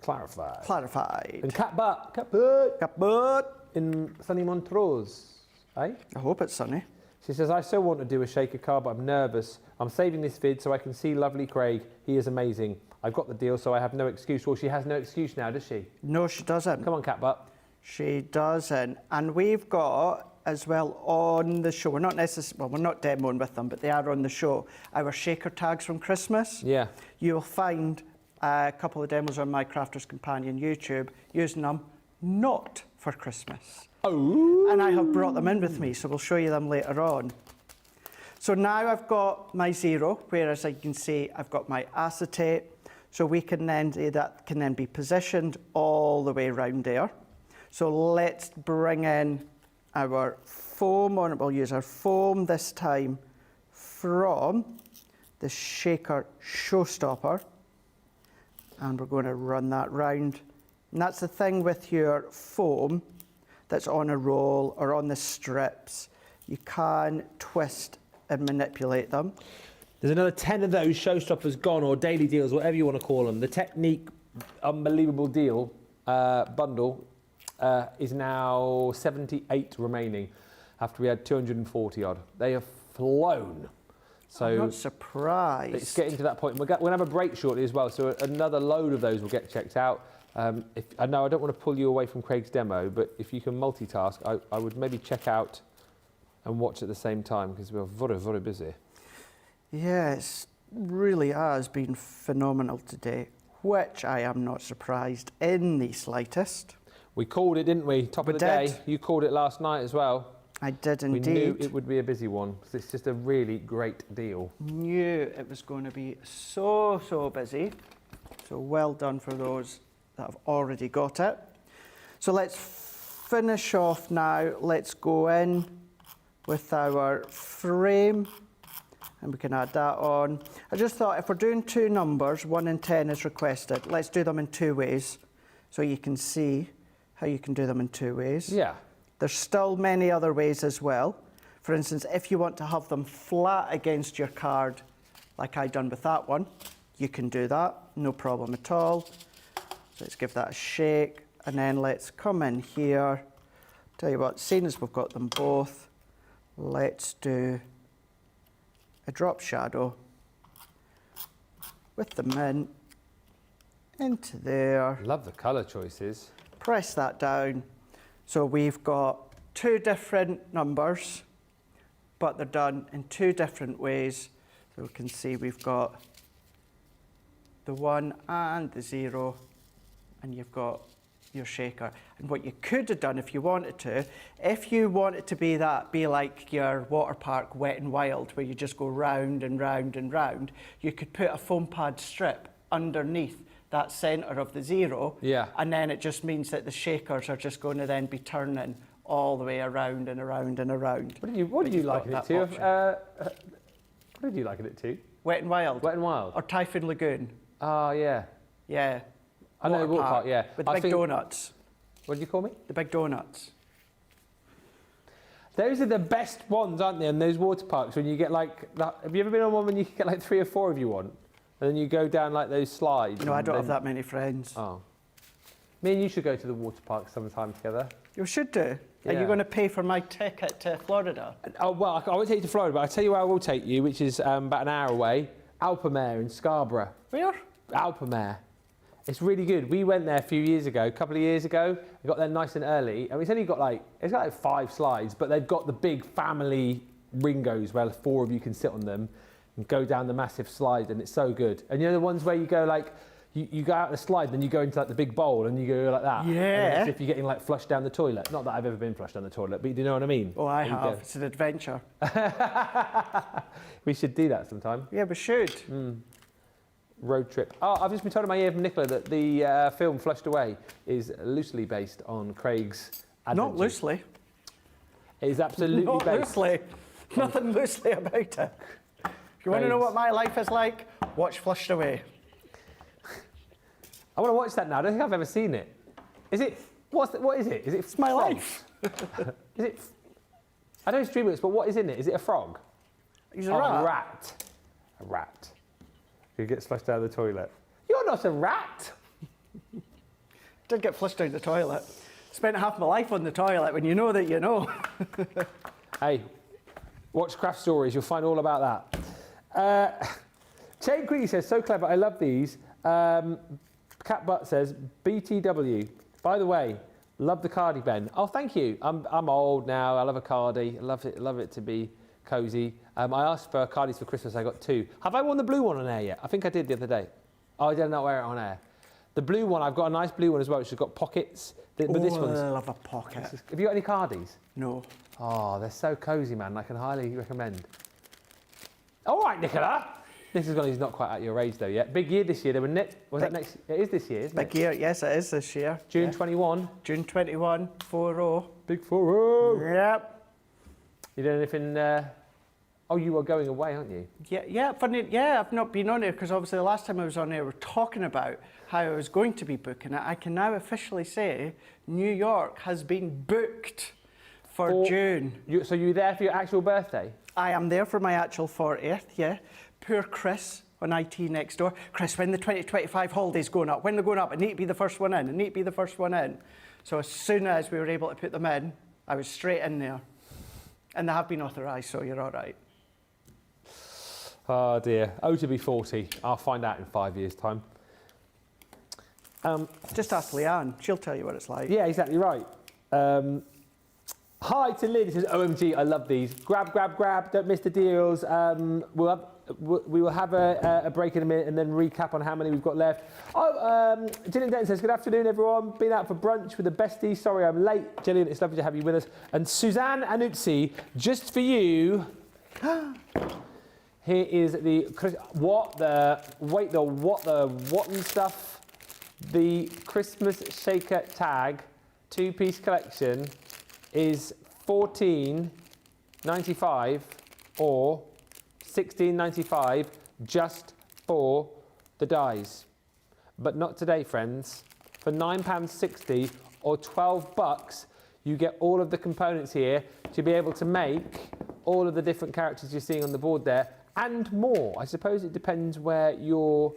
Clarified. Clarified. And cat butt in sunny Montrose, eh? I hope it's sunny. She says, I still want to do a shaker card, but I'm nervous. I'm saving this vid so I can see lovely Craig. He is amazing. I've got the deal, so I have no excuse. Well, she has no excuse now, does she? No, she doesn't. Come on, cat butt. She doesn't. And we've got, as well, on the show, we're not necessarily, well, we're not demoing with them, but they are on the show, our shaker tags from Christmas. Yeah. You'll find a couple of demos on my Crafter's Companion YouTube using them not for Christmas. Oh. And I have brought them in with me, so we'll show you them later on. So now I've got my 0, whereas you can see I've got my acetate. So we can then, that can then be positioned all the way around there. So let's bring in our foam on it. We'll use our foam this time from the shaker showstopper. And we're going to run that round. And that's the thing with your foam that's on a roll or on the strips. You can twist and manipulate them. There's another 10 of those showstoppers gone, or daily deals, whatever you want to call them. The Technique Unbelievable Deal bundle is now 78 remaining after we had 240 odd. They have flown. So I'm not surprised. It's getting to that point. We're going to have a break shortly as well, so another load of those will get checked out. I know I don't want to pull you away from Craig's demo, but if you can multitask, I would maybe check out and watch at the same time, because we're very, very busy. Yes, really has been phenomenal today, which I am not surprised in the slightest. We called it, didn't we? Top of the day. You called it last night as well. I did indeed. We knew it would be a busy one, because it's just a really great deal. Knew it was going to be so, so busy. So well done for those that have already got it. So let's finish off now. Let's go in with our frame, and we can add that on. I just thought if we're doing 2 numbers, 1 and 10 is requested, let's do them in 2 ways, so you can see how you can do them in 2 ways. Yeah. There's still many other ways as well. For instance, if you want to have them flat against your card, like I done with that one, you can do that, no problem at all. So let's give that a shake, and then let's come in here. Tell you what, seeing as we've got them both, let's do a drop shadow with the mint into there. Love the colour choices. Press that down. So we've got two different numbers, but they're done in two different ways. So we can see we've got the 1 and the 0, and you've got your shaker. And what you could have done if you wanted to, if you wanted to be like your water park Wet and Wild, where you just go round and round and round, you could put a foam pad strip underneath that centre of the 0, and then it just means that the shakers are just going to then be turning all the way around and around and around. What did you liken it to? What did you liken it to? Wet and Wild. Wet and Wild. Or Typhoon Lagoon. Oh, yeah. Yeah. I know the water park, yeah. With the big donuts. What did you call me? The big donuts. Those are the best ones, aren't they, in those water parks, when you get like, have you ever been on one when you get like 3 or 4 of you on? And then you go down like those slides? No, I don't have that many friends. Oh. Me and you should go to the water park sometime together. You should do. Yeah. Are you going to pay for my ticket to Florida? Oh, well, I won't take you to Florida, but I'll tell you where I will take you, which is about an hour away. Alpamare in Scarborough. Where? Alpamare. It's really good. We went there a few years ago, a couple of years ago. We got there nice and early. And it's only got like 5 slides, but they've got the big family ringos where 4 of you can sit on them and go down the massive slide, and it's so good. And you know the ones where you go like, you go out the slide, then you go into like the big bowl and you go like that. Yeah. And it's if you're getting like flushed down the toilet. Not that I've ever been flushed down the toilet, but you know what I mean? Oh, I have. It's an adventure. We should do that sometime. Yeah, we should. Road trip. Oh, I've just been told in my ear from Nicola that the film Flushed Away is loosely based on Craig's adventures. Not loosely. It is absolutely Not based. loosely. Nothing loosely about it. If you want to know what my life is like, watch Flushed Away. I want to watch that now. I don't think I've ever seen it. Is it? What is it? Is it? It's my life. Is it? I know it's DreamWorks, but what is in it? Is it a frog? He's a rat. A rat. A rat. Who gets flushed down the toilet. You're not a rat. Did get flushed down the toilet. Spent half my life on the toilet. When you know that you know. Hey, watch Craft Stories. You'll find all about that. Chain Queenie says, so clever. I love these. Cat Butt says, BTW. By the way, love the cardi, Ben. Oh, thank you. I'm old now. I love a cardi. I love it to be cosy. I asked for cardis for Christmas. I got 2. Have I worn the blue one on air yet? I think I did the other day. Oh, I did not wear it on air. The blue one, I've got a nice blue one as well, which has got pockets. But this one's... I love a pocket. Have you got any cardis? No. Oh, they're so cosy, man. I can highly recommend. All right, Nicola. This is one who's not quite at your age, though, yet. Big year this year. There were that next... It is this year, isn't it? Big year. Yes, it is this year. June 21. June 21, 4-0. Big 4-0. Yep. You doing anything... Oh, you are going away, aren't you? Yeah, funny. Yeah, I've not been on air because obviously the last time I was on air, we were talking about how I was going to be booking it. I can now officially say New York has been booked for June. So you're there for your actual birthday? I am there for my actual 40th, yeah. Poor Chris on IT next door. Chris, when the 2025 holidays going up? When they're going up? I need to be the first one in. I need to be the first one in. So as soon as we were able to put them in, I was straight in there. And they have been authorised, so you're all right. Oh dear. Oh, to be 40. I'll find out in 5 years' time. Just ask Leann. She'll tell you what it's like. Yeah, exactly right. Hi to Lynn. It says, OMG, I love these. Grab, grab, grab. Don't miss the deals. We will have a break in a minute and then recap on how many we've got left. Oh, Gillian Denton says, good afternoon, everyone. Been out for brunch with the besties. Sorry I'm late. Gillian, it's lovely to have you with us. And Suzanne Anuzzi, just for you. Here is the what and stuff. The Christmas shaker tag 2-piece collection is $14.95 or $16.95 just for the dies. But not today, friends. For £9.60 or $12, you get all of the components here to be able to make all of the different characters you're seeing on the board there, and more. I suppose it depends where your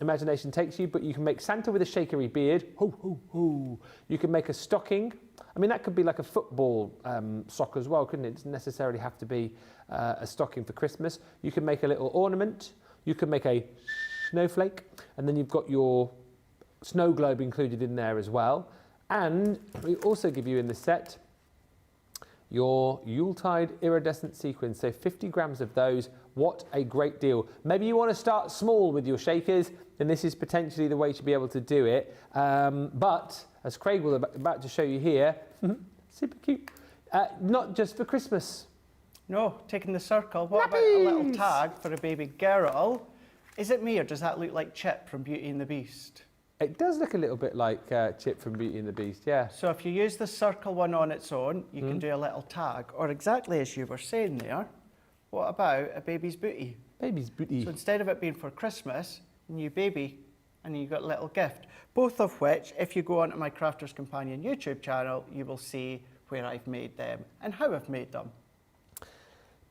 imagination takes you, but you can make Santa with a shakery beard. Ho, ho, ho. You can make a stocking. I mean, that could be like a football sock as well, couldn't it? It doesn't necessarily have to be a stocking for Christmas. You can make a little ornament. You can make a snowflake, and then you've got your snow globe included in there as well. And we also give you in the set your Yuletide iridescent sequins, so 50 grams of those. What a great deal. Maybe you want to start small with your shakers, and this is potentially the way to be able to do it. But, as Craig will about to show you here, super cute, not just for Christmas. No, taking the circle. What about a little tag for a baby girl? Is it me, or does that look like Chip from Beauty and the Beast? It does look a little bit like Chip from Beauty and the Beast, yeah. So if you use the circle one on its own, you can do a little tag. Or exactly as you were saying there, what about a baby's booty? Baby's booty. So instead of it being for Christmas, new baby, and you got a little gift. Both of which, if you go onto my Crafter's Companion YouTube channel, you will see where I've made them and how I've made them.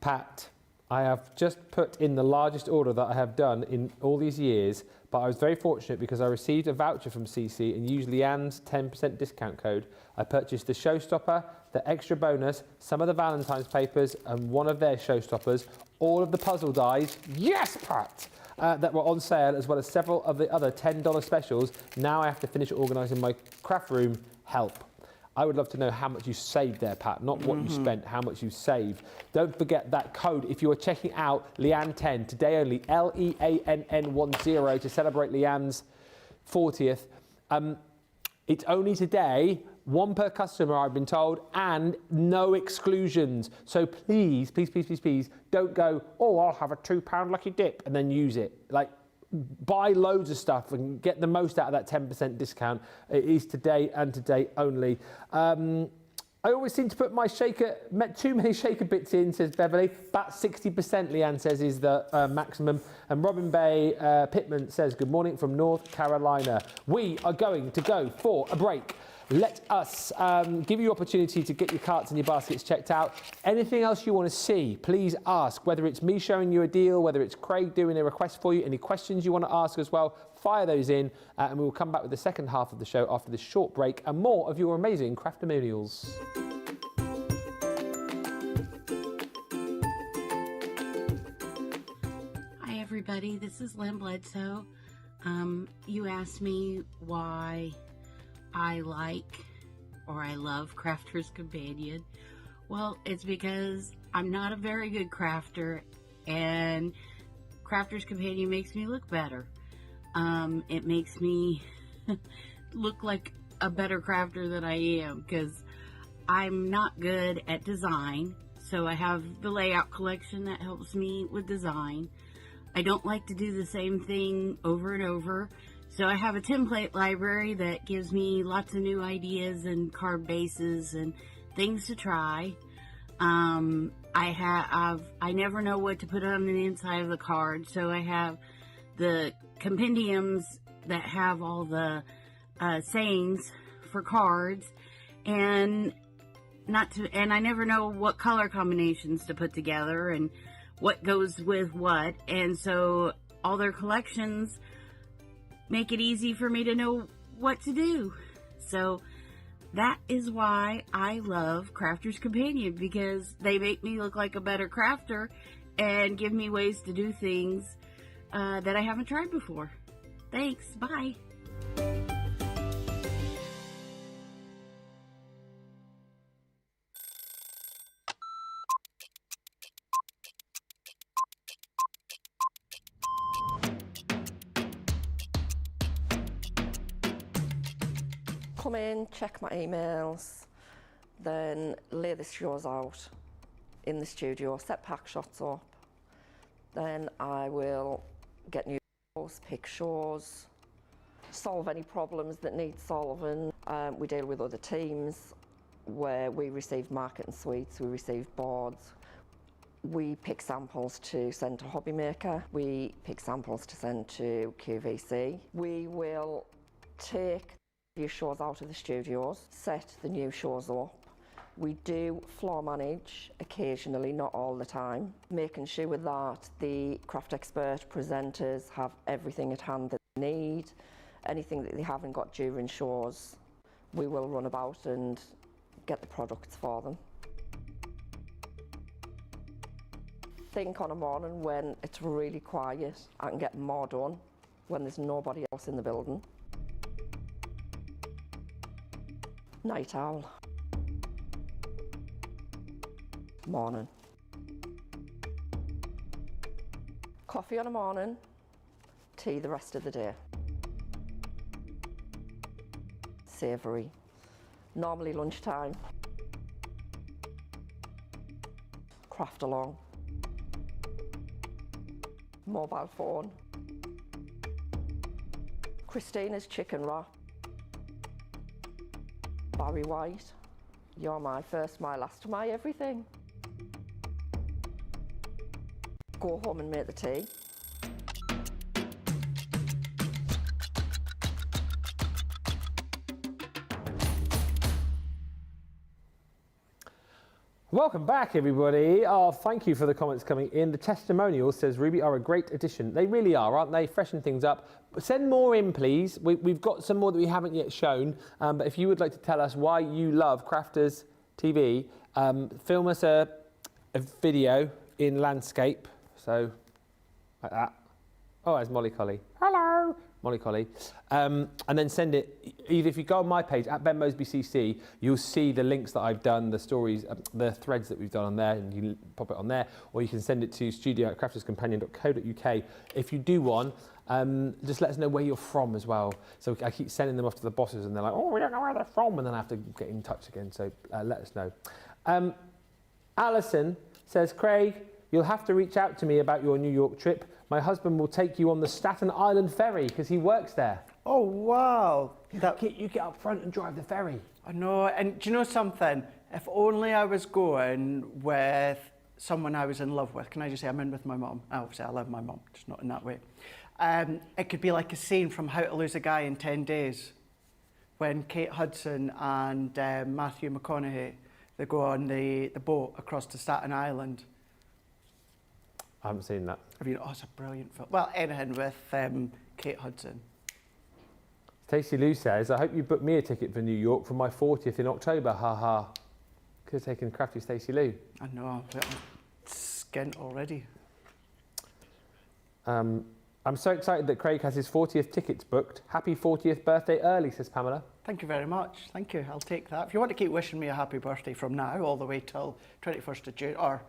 Pat, I have just put in the largest order that I have done in all these years, but I was very fortunate because I received a voucher from CC and used Leann's 10% discount code. I purchased the Showstopper, the extra bonus, some of the Valentine's papers, and one of their Showstoppers, all of the puzzle dies, yes, Pat, that were on sale, as well as several of the other $10 specials. Now I have to finish organising my craft room. Help. I would love to know how much you saved there, Pat, not what you spent, how much you saved. Don't forget that code if you are checking out Leann10, today only, Leann10, to celebrate Leann's 40th. It's only today, one per customer, I've been told, and no exclusions. So please, please, please, please, please, don't go, oh, I'll have a £2 lucky dip, and then use it. Like, buy loads of stuff and get the most out of that 10% discount. It is today and today only. I always seem to put my too many shaker bits in, says Beverly. About 60%, Leann says, is the maximum. And Robin Bay Pittman says, good morning from North Carolina. We are going to go for a break. Let us give you opportunity to get your carts and your baskets checked out. Anything else you want to see, please ask. Whether it's me showing you a deal, whether it's Craig doing a request for you, any questions you want to ask as well, fire those in, and we will come back with the second half of the show after this short break and more of your amazing craftimonials. Hi everybody, this is Lynn Bledsoe. You asked me why I love Crafter's Companion. Well, it's because I'm not a very good crafter, and Crafter's Companion makes me look better. It makes me look like a better crafter than I am, because I'm not good at design. So I have the layout collection that helps me with design. I don't like to do the same thing over and over. So I have a template library that gives me lots of new ideas and card bases and things to try. I never know what to put on the inside of the card, so I have the compendiums that have all the sayings for cards, and I never know what color combinations to put together and what goes with what, and so all their collections make it easy for me to know what to do. So that is why I love Crafter's Companion, because they make me look like a better crafter and give me ways to do things that I haven't tried before. Thanks, bye. Come in, check my emails, then lay the shows out in the studio, set pack shots up. Then I will get new shows, pick shows, solve any problems that need solving. We deal with other teams where we receive marketing suites, we receive boards. We pick samples to send to Hobby Maker. We pick samples to send to QVC. We will take your shows out of the studios, set the new shows up. We do floor manage occasionally, not all the time, making sure that the craft expert presenters have everything at hand that they need. Anything that they haven't got during shows, we will run about and get the products for them. Think on a morning when it's really quiet, I can get more done when there's nobody else in the building. Night owl. Morning. Coffee on a morning, tea the rest of the day. Savoury. Normally lunchtime. Craft along. Mobile phone. Christina's chicken wrap. Barry White. You're my first, my last, my everything. Go home and make the tea. Welcome back, everybody. Oh, thank you for the comments coming in. The testimonials, says Ruby, are a great addition. They really are, aren't they? Freshen things up. But send more in, please. We've got some more that we haven't yet shown. But if you would like to tell us why you love Crafters TV, film us a video in landscape. So, like that. Oh, there's Molly Colley. Hello, Molly Colley. And then send it, either if you go on my page, at Ben Moseby CC, you'll see the links that I've done, the stories, the threads that we've done on there, and you pop it on there, or you can send it to studio@crafterscompanion.co.uk. If you do one, just let us know where you're from as well. So I keep sending them off to the bosses, and they're like, oh, we don't know where they're from, and then I have to get in touch again, so let us know. Alison says, Craig, you'll have to reach out to me about your New York trip. My husband will take you on the Staten Island ferry because he works there. Oh, wow. You get up front and drive the ferry. I know, and do you know something? If only I was going with someone I was in love with. Can I just say I'm in with my mum? Obviously, I love my mum, just not in that way. It could be like a scene from How to Lose a Guy in 10 Days when Kate Hudson and Matthew McConaughey, they go on the boat across to Staten Island. I haven't seen that. I mean, oh, it's a brilliant film. Well, anything with Kate Hudson. Stacey Lou says, I hope you booked me a ticket for New York for my 40th in October. Ha ha. Could have taken crafty Stacey Lou. I know, I'm skint already. I'm so excited that Craig has his 40th tickets booked. Happy 40th birthday early, says Pamela. Thank you very much. Thank you. I'll take that. If you want to keep wishing me a happy birthday from now all the way till 21st of June, or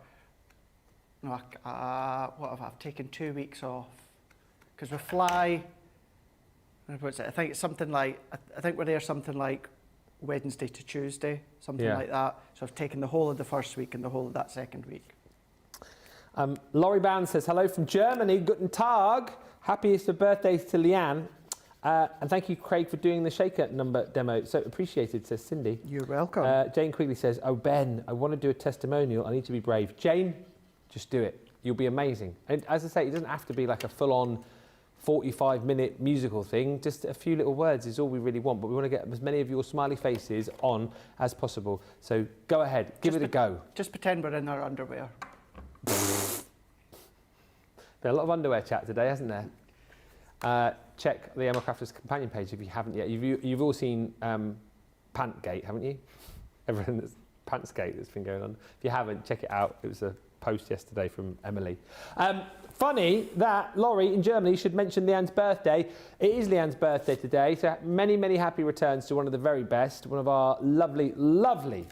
no, what have I? I've taken 2 weeks off because we fly. What's it? I think it's something like. I think we're there something like Wednesday to Tuesday, something like that. So I've taken the whole of the first week and the whole of that second week. Laurie Band says, hello from Germany. Guten Tag. Happiest of birthdays to Leann. And thank you, Craig, for doing the shaker number demo. So appreciated, says Cindy. You're welcome. Jane Quigley says, oh, Ben, I want to do a testimonial. I need to be brave. Jane, just do it. You'll be amazing. And as I say, it doesn't have to be like a full-on 45-minute musical thing. Just a few little words is all we really want. But we want to get as many of your smiley faces on as possible. So go ahead. Give it a go. Just pretend we're in our underwear. Been a lot of underwear chat today, hasn't there? Check the Emma Crafters companion page if you haven't yet. You've all seen Pantgate, haven't you? Everyone that's Pantsgate that's been going on. If you haven't, check it out. It was a post yesterday from Emily. Funny that Laurie in Germany should mention Leann's birthday. It is Leann's birthday today, so many, many happy returns to one of the very best, one of our lovely, lovely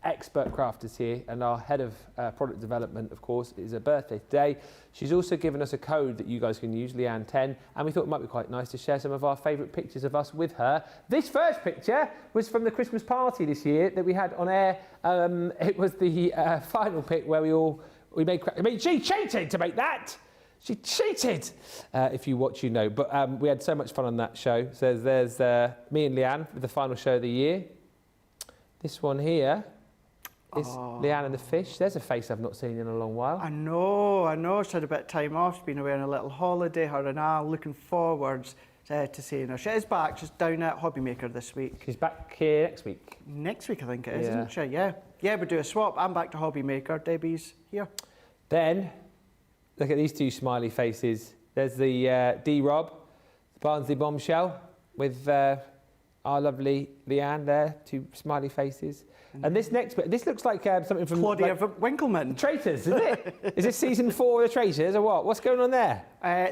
expert crafters here, and our head of product development, of course, is her birthday today. She's also given us a code that you guys can use, Leann10, and we thought it might be quite nice to share some of our favourite pictures of us with her. This first picture was from the Christmas party this year that we had on air. It was the final pic where we made. I mean, she cheated to make that. She cheated. If you watch, you know. But we had so much fun on that show. So there's me and Leann with the final show of the year. This one here is Leann and the fish. There's a face I've not seen in a long while. I know. She's had a bit of time off. She's been away on a little holiday, her and I, looking forwards to seeing her. She is back. She's down at Hobby Maker this week. She's back here next week. Next week, I think it is, Yeah. isn't she? Yeah. Yeah, we do a swap. I'm back to Hobby Maker. Debbie's here. Then, look at these two smiley faces. There's the D-Rob, the Barnsley bombshell, with our lovely Leann there, two smiley faces. And this next bit, this looks like something from... Claudia like, Winkleman. Traitors, isn't it? Is this season 4 of the Traitors or what? What's going on there?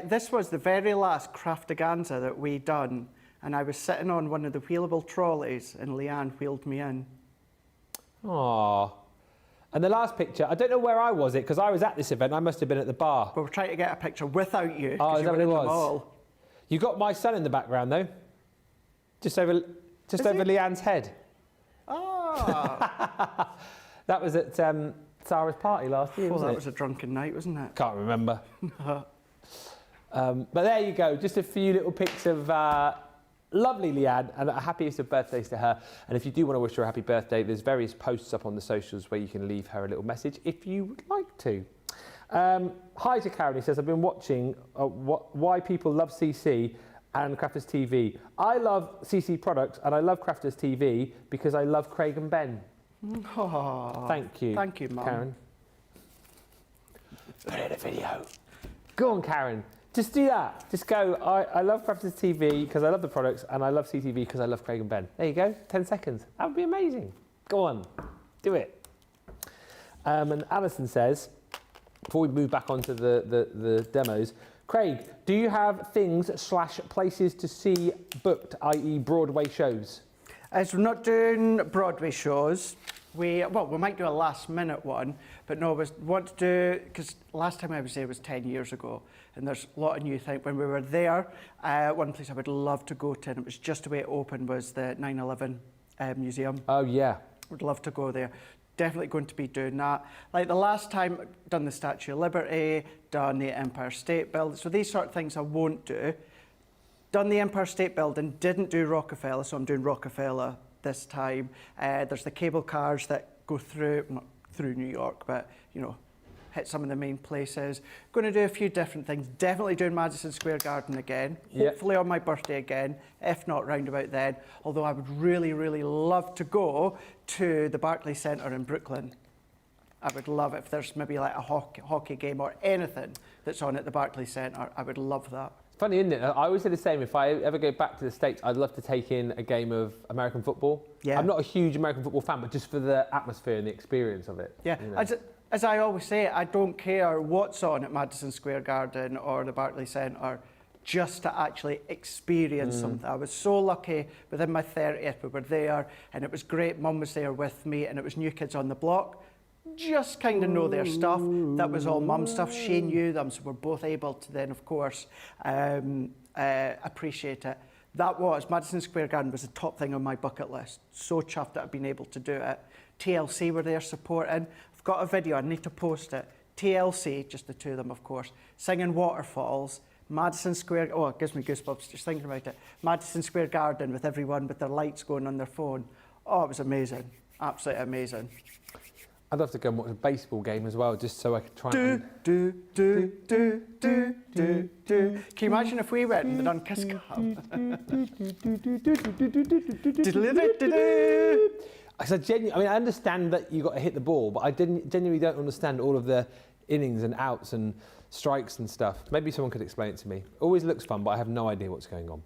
This was the very last craftaganza that we done, and I was sitting on one of the wheelable trolleys, and Leann wheeled me in. Aww. And the last picture, I don't know where I was because I was at this event. I must have been at the bar. But we're trying to get a picture without you, Oh, because is you that were what it in the was? mall. You got my son in the background though, just over Leann's head. Ah! That was at Sarah's party last year, Well, wasn't that it? was a drunken night, wasn't it? Can't remember. But there you go, just a few little pics of lovely Leann, and happiest of birthdays to her. And if you do want to wish her a happy birthday, there's various posts up on the socials where you can leave her a little message if you would like to. Hi to Karen, he says, I've been watching why people love CC and Crafters TV. I love CC products and I love Crafters TV because I love Craig and Ben. Oh, Thank you. Thank you, Mum. Karen. Put in a video. Go on, Karen. Just do that. Just go, I love Crafters TV because I love the products and I love CTV because I love Craig and Ben. There you go, 10 seconds. That would be amazing. Go on, do it. And Alison says, before we move back onto the demos, Craig, do you have things/places to see booked, i.e. Broadway shows? As we're not doing Broadway shows, we might do a last minute one, but no, we want to do, because last time I was there was 10 years ago, and there's a lot of new things. When we were there, one place I would love to go to, and it was just the way it opened, was the 9/11 museum. Oh, yeah. Would love to go there. Definitely going to be doing that. Like the last time, done the Statue of Liberty, done the Empire State Building. So these sort of things I won't do. Done the Empire State Building, didn't do Rockefeller, so I'm doing Rockefeller this time. There's the cable cars that go through, not through New York, but you know, hit some of the main places. Going to do a few different things. Definitely doing Madison Square Garden again. Yep. Hopefully on my birthday again, if not round about then. Although I would really, really love to go to the Barclays Centre in Brooklyn. I would love it if there's maybe like a hockey game or anything that's on at the Barclays Centre. I would love that. Funny, isn't it? I always say the same. If I ever go back to the States, I'd love to take in a game of American football. Yeah. I'm not a huge American football fan, but just for the atmosphere and the experience of it. Yeah, you know. as I always say, I don't care what's on at Madison Square Garden or the Barclays Centre, just to actually experience something. I was so lucky within my 30th, we were there, and it was great. Mum was there with me, and it was New Kids on the Block. Just kind of know their stuff. That was all Mum's stuff. She knew them, so we're both able to then, of course, appreciate it. That was, Madison Square Garden was the top thing on my bucket list. So chuffed that I've been able to do it. TLC were there supporting. I've got a video, I need to post it. TLC, just the two of them, of course, singing Waterfalls. Madison Square, oh, it gives me goosebumps just thinking about it. Madison Square Garden with everyone with their lights going on their phone. Oh, it was amazing. Absolutely amazing. I'd love to go and watch a baseball game as well, just so I could try and... Do. Can you imagine if we went and done Kiss Cam? I understand that you got to hit the ball, but I genuinely don't understand all of the innings and outs and strikes and stuff. Maybe someone could explain it to me. Always looks fun, but I have no idea what's going on.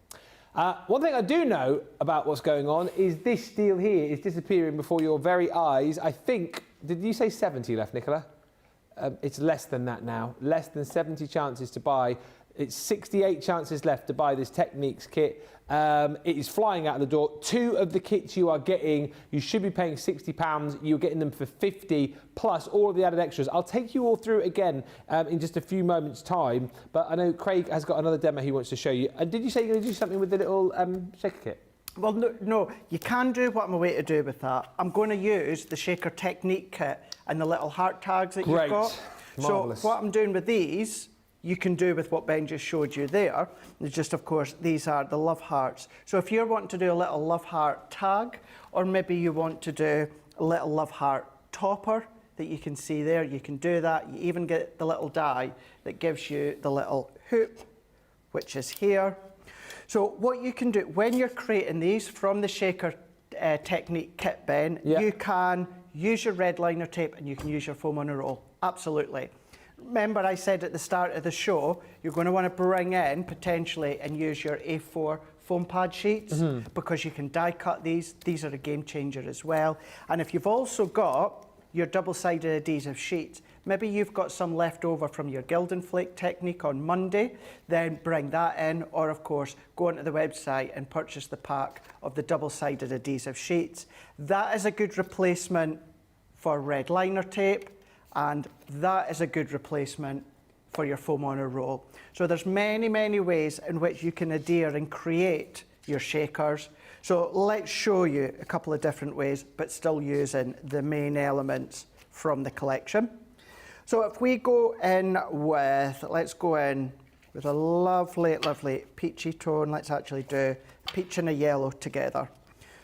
One thing I do know about what's going on is this deal here is disappearing before your very eyes. I think, did you say 70 left, Nicola? It's less than that now. Less than 70 chances to buy. It's 68 chances left to buy this Techniques kit. It is flying out of the door. 2 of the kits you are getting, you should be paying £60. You're getting them for 50 plus all of the added extras. I'll take you all through it again in just a few moments' time. But I know Craig has got another demo he wants to show you. And did you say you're going to do something with the little shaker kit? Well, no, you can do what I'm away to do with that. I'm going to use the Shaker Technique kit and the little heart tags that you've got. Marvellous. So what I'm doing with these, you can do with what Ben just showed you there. It's just, of course, these are the love hearts. So if you're wanting to do a little love heart tag, or maybe you want to do a little love heart topper that you can see there, you can do that. You even get the little die that gives you the little hoop, which is here. So what you can do when you're creating these from the shaker technique kit, Ben, you can use your red liner tape and you can use your foam on a roll. Absolutely. Remember I said at the start of the show, you're going to want to bring in potentially and use your A4 foam pad sheets because you can die cut these. These are a game changer as well. And if you've also got your double-sided adhesive sheets, maybe you've got some left over from your Gilding Flake technique on Monday, then bring that in, or of course, go onto the website and purchase the pack of the double-sided adhesive sheets. That is a good replacement for red liner tape, and that is a good replacement for your foam on a roll. So there's many, many ways in which you can adhere and create your shakers. So let's show you a couple of different ways, but still using the main elements from the collection. So if we go in with, let's go in with a lovely, lovely peachy tone. Let's actually do peach and a yellow together.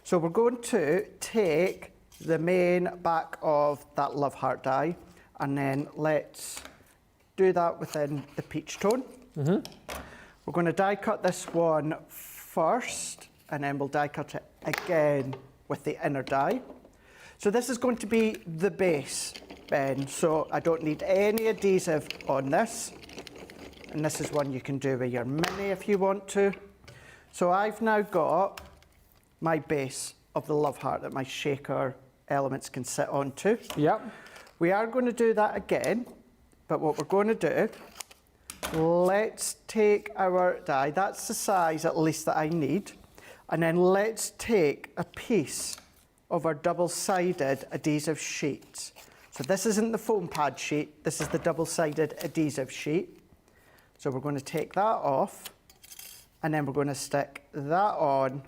So we're going to take the main back of that love heart die, and then let's do that within the peach tone. We're going to die cut this one first, and then we'll die cut it again with the inner die. So this is going to be the base, Ben, so I don't need any adhesive on this. And this is one you can do with your mini if you want to. So I've now got my base of the love heart that my shaker elements can sit onto. Yep. We are going to do that again, but what we're going to do, let's take our die, that's the size at least that I need, and then let's take a piece of our double-sided adhesive sheet. So this isn't the foam pad sheet, this is the double-sided adhesive sheet. So we're going to take that off, and then we're going to stick that on,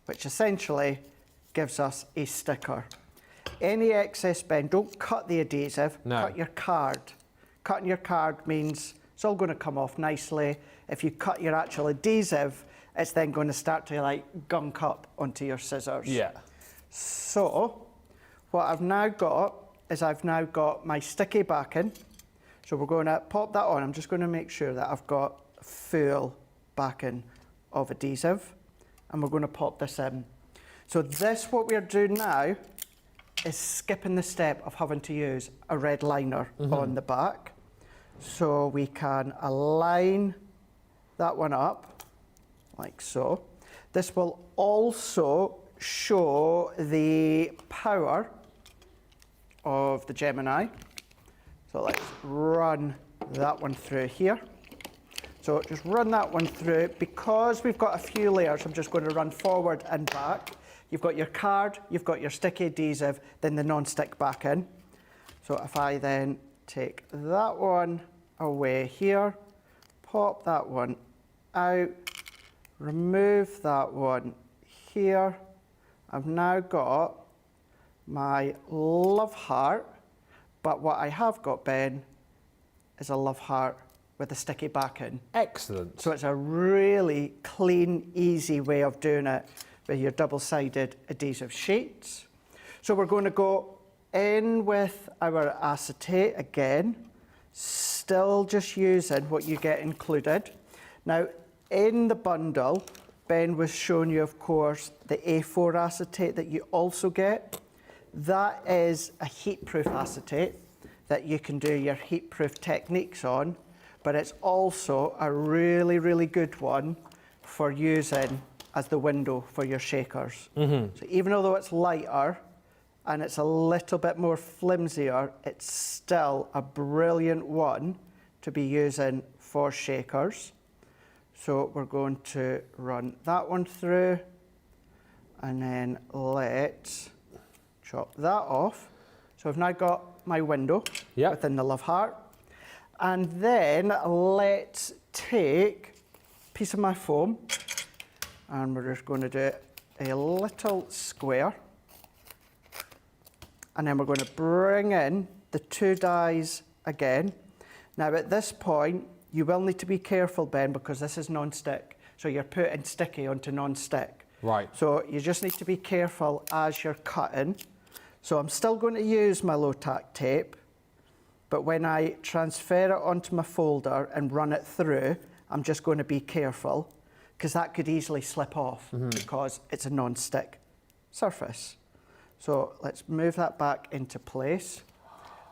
which essentially gives us a sticker. Any excess, Ben, don't cut the adhesive, cut your card. Cutting your card means it's all going to come off nicely. If you cut your actual adhesive, it's then going to start to like gunk up onto your scissors. Yeah. So what I've now got is I've now got my sticky backing. So we're going to pop that on. I'm just going to make sure that I've got full backing of adhesive, and we're going to pop this in. So this, what we're doing now, is skipping the step of having to use a red liner on the back. So we can align that one up like so. This will also show the power of the Gemini. So let's run that one through here. So just run that one through. Because we've got a few layers, I'm just going to run forward and back. You've got your card, you've got your sticky adhesive, then the non-stick backing. So if I then take that one away here, pop that one out, remove that one here, I've now got my love heart, but what I have got, Ben, is a love heart with a sticky backing. Excellent. So it's a really clean, easy way of doing it with your double-sided adhesive sheets. So we're going to go in with our acetate again, still just using what you get included. Now, in the bundle, Ben was showing you, of course, the A4 acetate that you also get. That is a heat-proof acetate that you can do your heat-proof techniques on, but it's also a really, really good one for using as the window for your shakers. So even although it's lighter and it's a little bit more flimsier, it's still a brilliant one to be using for shakers. So we're going to run that one through, and then let's chop that off. So I've now got my window within the love heart. And then let's take a piece of my foam, and we're just going to do a little square. And then we're going to bring in the two dies again. Now at this point, you will need to be careful, Ben, because this is non-stick. So you're putting sticky onto non-stick. Right. So you just need to be careful as you're cutting. So I'm still going to use my low-tack tape, but when I transfer it onto my folder and run it through, I'm just going to be careful because that could easily slip off because it's a non-stick surface. So let's move that back into place.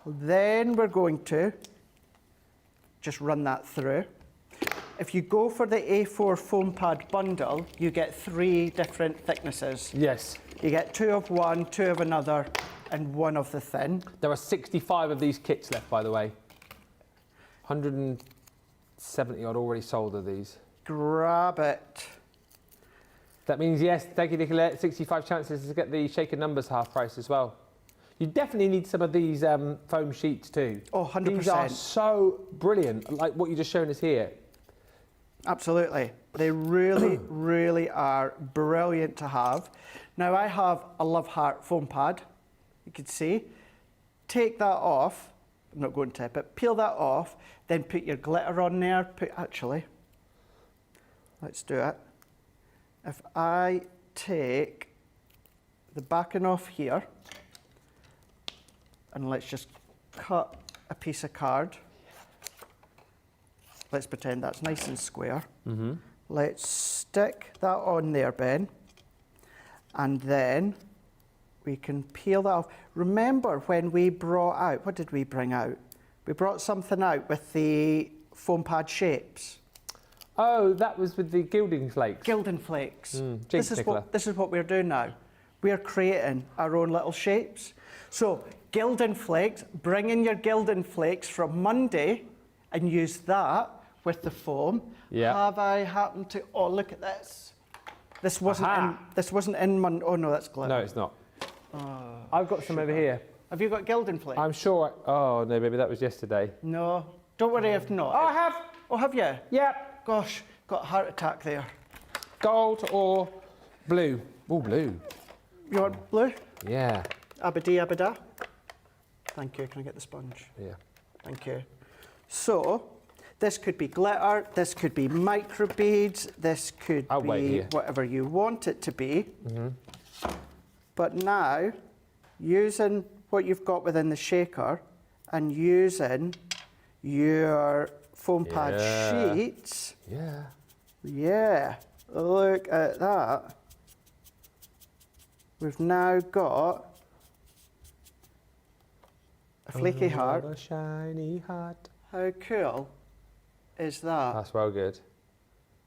Then we're going to just run that through. If you go for the A4 foam pad bundle, you get 3 different thicknesses. Yes. You get 2 of one, 2 of another, and 1 of the thin. There are 65 of these kits left, by the way. 170 odd already sold of these. Grab it. That means, yes, thank you, Nicolette, 65 chances to get the shaken numbers half price as well. You definitely need some of these foam sheets too. Oh, 100%. These are so brilliant, like what you just shown us here. Absolutely. They really, really are brilliant to have. Now, I have a Love Heart foam pad, you can see. Take that off, I'm not going to, but peel that off, then put your glitter on there. Actually, let's do it. If I take the backing off here, and let's just cut a piece of card. Let's pretend that's nice and square. Let's stick that on there, Ben. And then we can peel that off. Remember when we brought out, what did we bring out? We brought something out with the foam pad shapes. Oh, that was with the Gilding Flakes. Gilding Flakes. This This is what we're doing now. We're creating our own little shapes. So, Gilding Flakes, bring in your Gilding Flakes from Monday and use that with the foam. Yeah. Have I happened to, oh, look at this. This wasn't in Monday. Oh no, that's glitter. No, it's not. I've got some over here. Have you got Gilding Flakes? I'm sure. Oh no, maybe that was yesterday. No. Don't worry if not. Oh, I have. Oh, have you? Yep. Gosh, got a heart attack there. Gold or blue? Oh, blue. You want blue? Yeah. Abadee, abada. Thank you. Can I get the sponge? Yeah. Thank you. So, this could be glitter, this could be micro beads, this could be whatever you want it to be. But now, using what you've got within the shaker and using your foam pad sheets. Yeah, look at that. We've now got a flaky heart. A shiny heart. How cool is that? That's well good.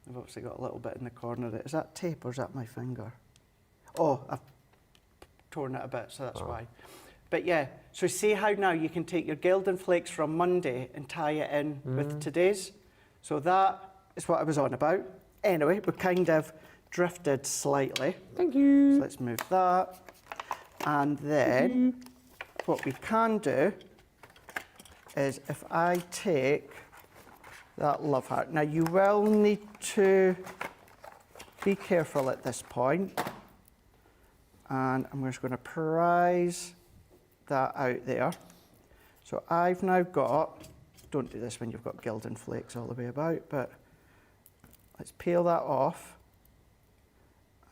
I've obviously got a little bit in the corner there. Is that tape or is that my finger? Oh, I've torn it a bit, so that's why. But yeah, so see how now you can take your Gilding Flakes from Monday and tie it in with today's. So that is what I was on about. Anyway, we kind of drifted slightly. Thank you. So let's move that. And then what we can do is if I take that Love Heart. Now you will need to be careful at this point. And I'm just going to prise that out there. So I've now got, don't do this when you've got Gilding Flakes all the way about, but let's peel that off.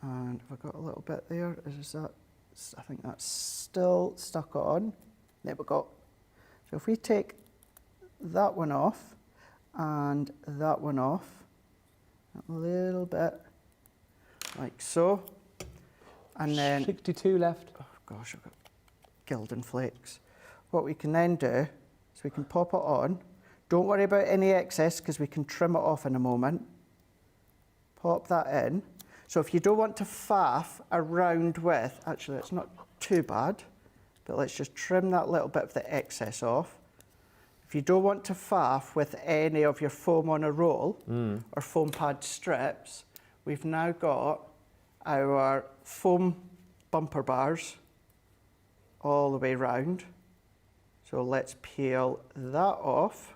And have I got a little bit there? Is that, I think that's still stuck on. There we go. So if we take that one off and that one off, a little bit like so. And then 62 left. Oh gosh, I've got Gilding Flakes. What we can then do is we can pop it on. Don't worry about any excess because we can trim it off in a moment. Pop that in. So if you don't want to faff around with, actually it's not too bad, but let's just trim that little bit of the excess off. If you don't want to faff with any of your foam on a roll or foam pad strips, we've now got our foam bumper bars all the way round. So let's peel that off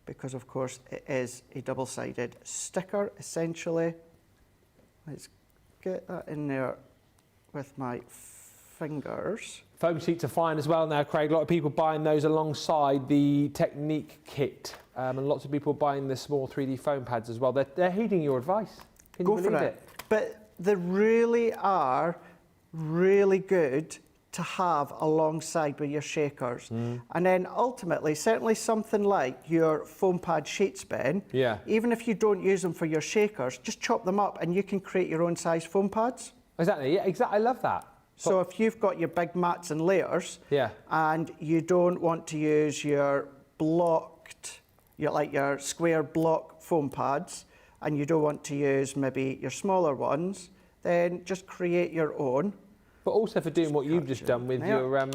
because of course it is a double-sided sticker essentially. Let's get that in there with my fingers. Foam sheets are fine as well now, Craig. A lot of people buying those alongside the Technique kit. And lots of people buying the small 3D foam pads as well. They're heeding your advice. Can you believe it? But they really are really good to have alongside with your shakers. And then ultimately, certainly something like your foam pad sheets, Ben, Yeah. even if you don't use them for your shakers, just chop them up and you can create your own size foam pads. Exactly, yeah, exactly. I love that. So if you've got your big mats and layers, Yeah. and you don't want to use your blocked, your square block foam pads, and you don't want to use maybe your smaller ones, then just create your own. But also for doing what you've just done with Yeah. your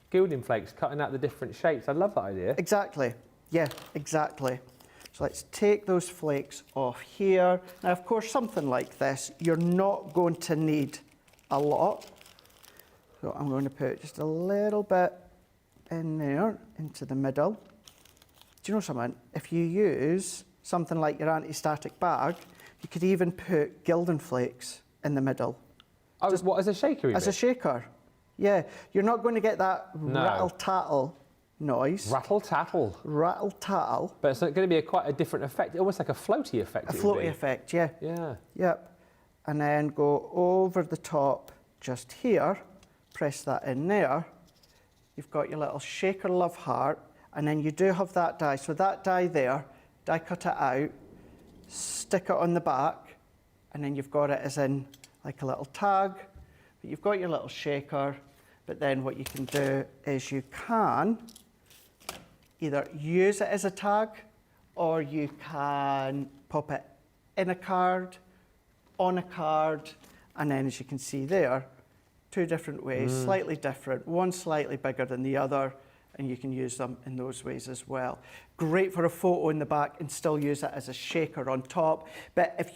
Gilding Flakes, cutting out the different shapes. I love that idea. Exactly. Yeah, exactly. So let's take those flakes off here. Now, of course, something like this, you're not going to need a lot. So I'm going to put just a little bit in there, into the middle. Do you know something? If you use something like your anti-static bag, you could even put Gilding Flakes in the middle. Oh, what, as a shaker even? As a shaker. Yeah, you're not going to get that No. rattle-tattle noise. Rattle-tattle. Rattle-tattle. But it's going to be quite a different effect, almost like a floaty effect. A it would floaty be. effect, yeah. Yeah. Yep. And then go over the top just here, press that in there. You've got your little shaker love heart, and then you do have that die. So that die there, die cut it out, stick it on the back, and then you've got it as in like a little tag. But you've got your little shaker, but then what you can do is you can either use it as a tag, or you can pop it in a card, on a card, and then as you can see there, two different ways, slightly different, one slightly bigger than the other, and you can use them in those ways as well. Great for a photo in the back and still use it as a shaker on top. But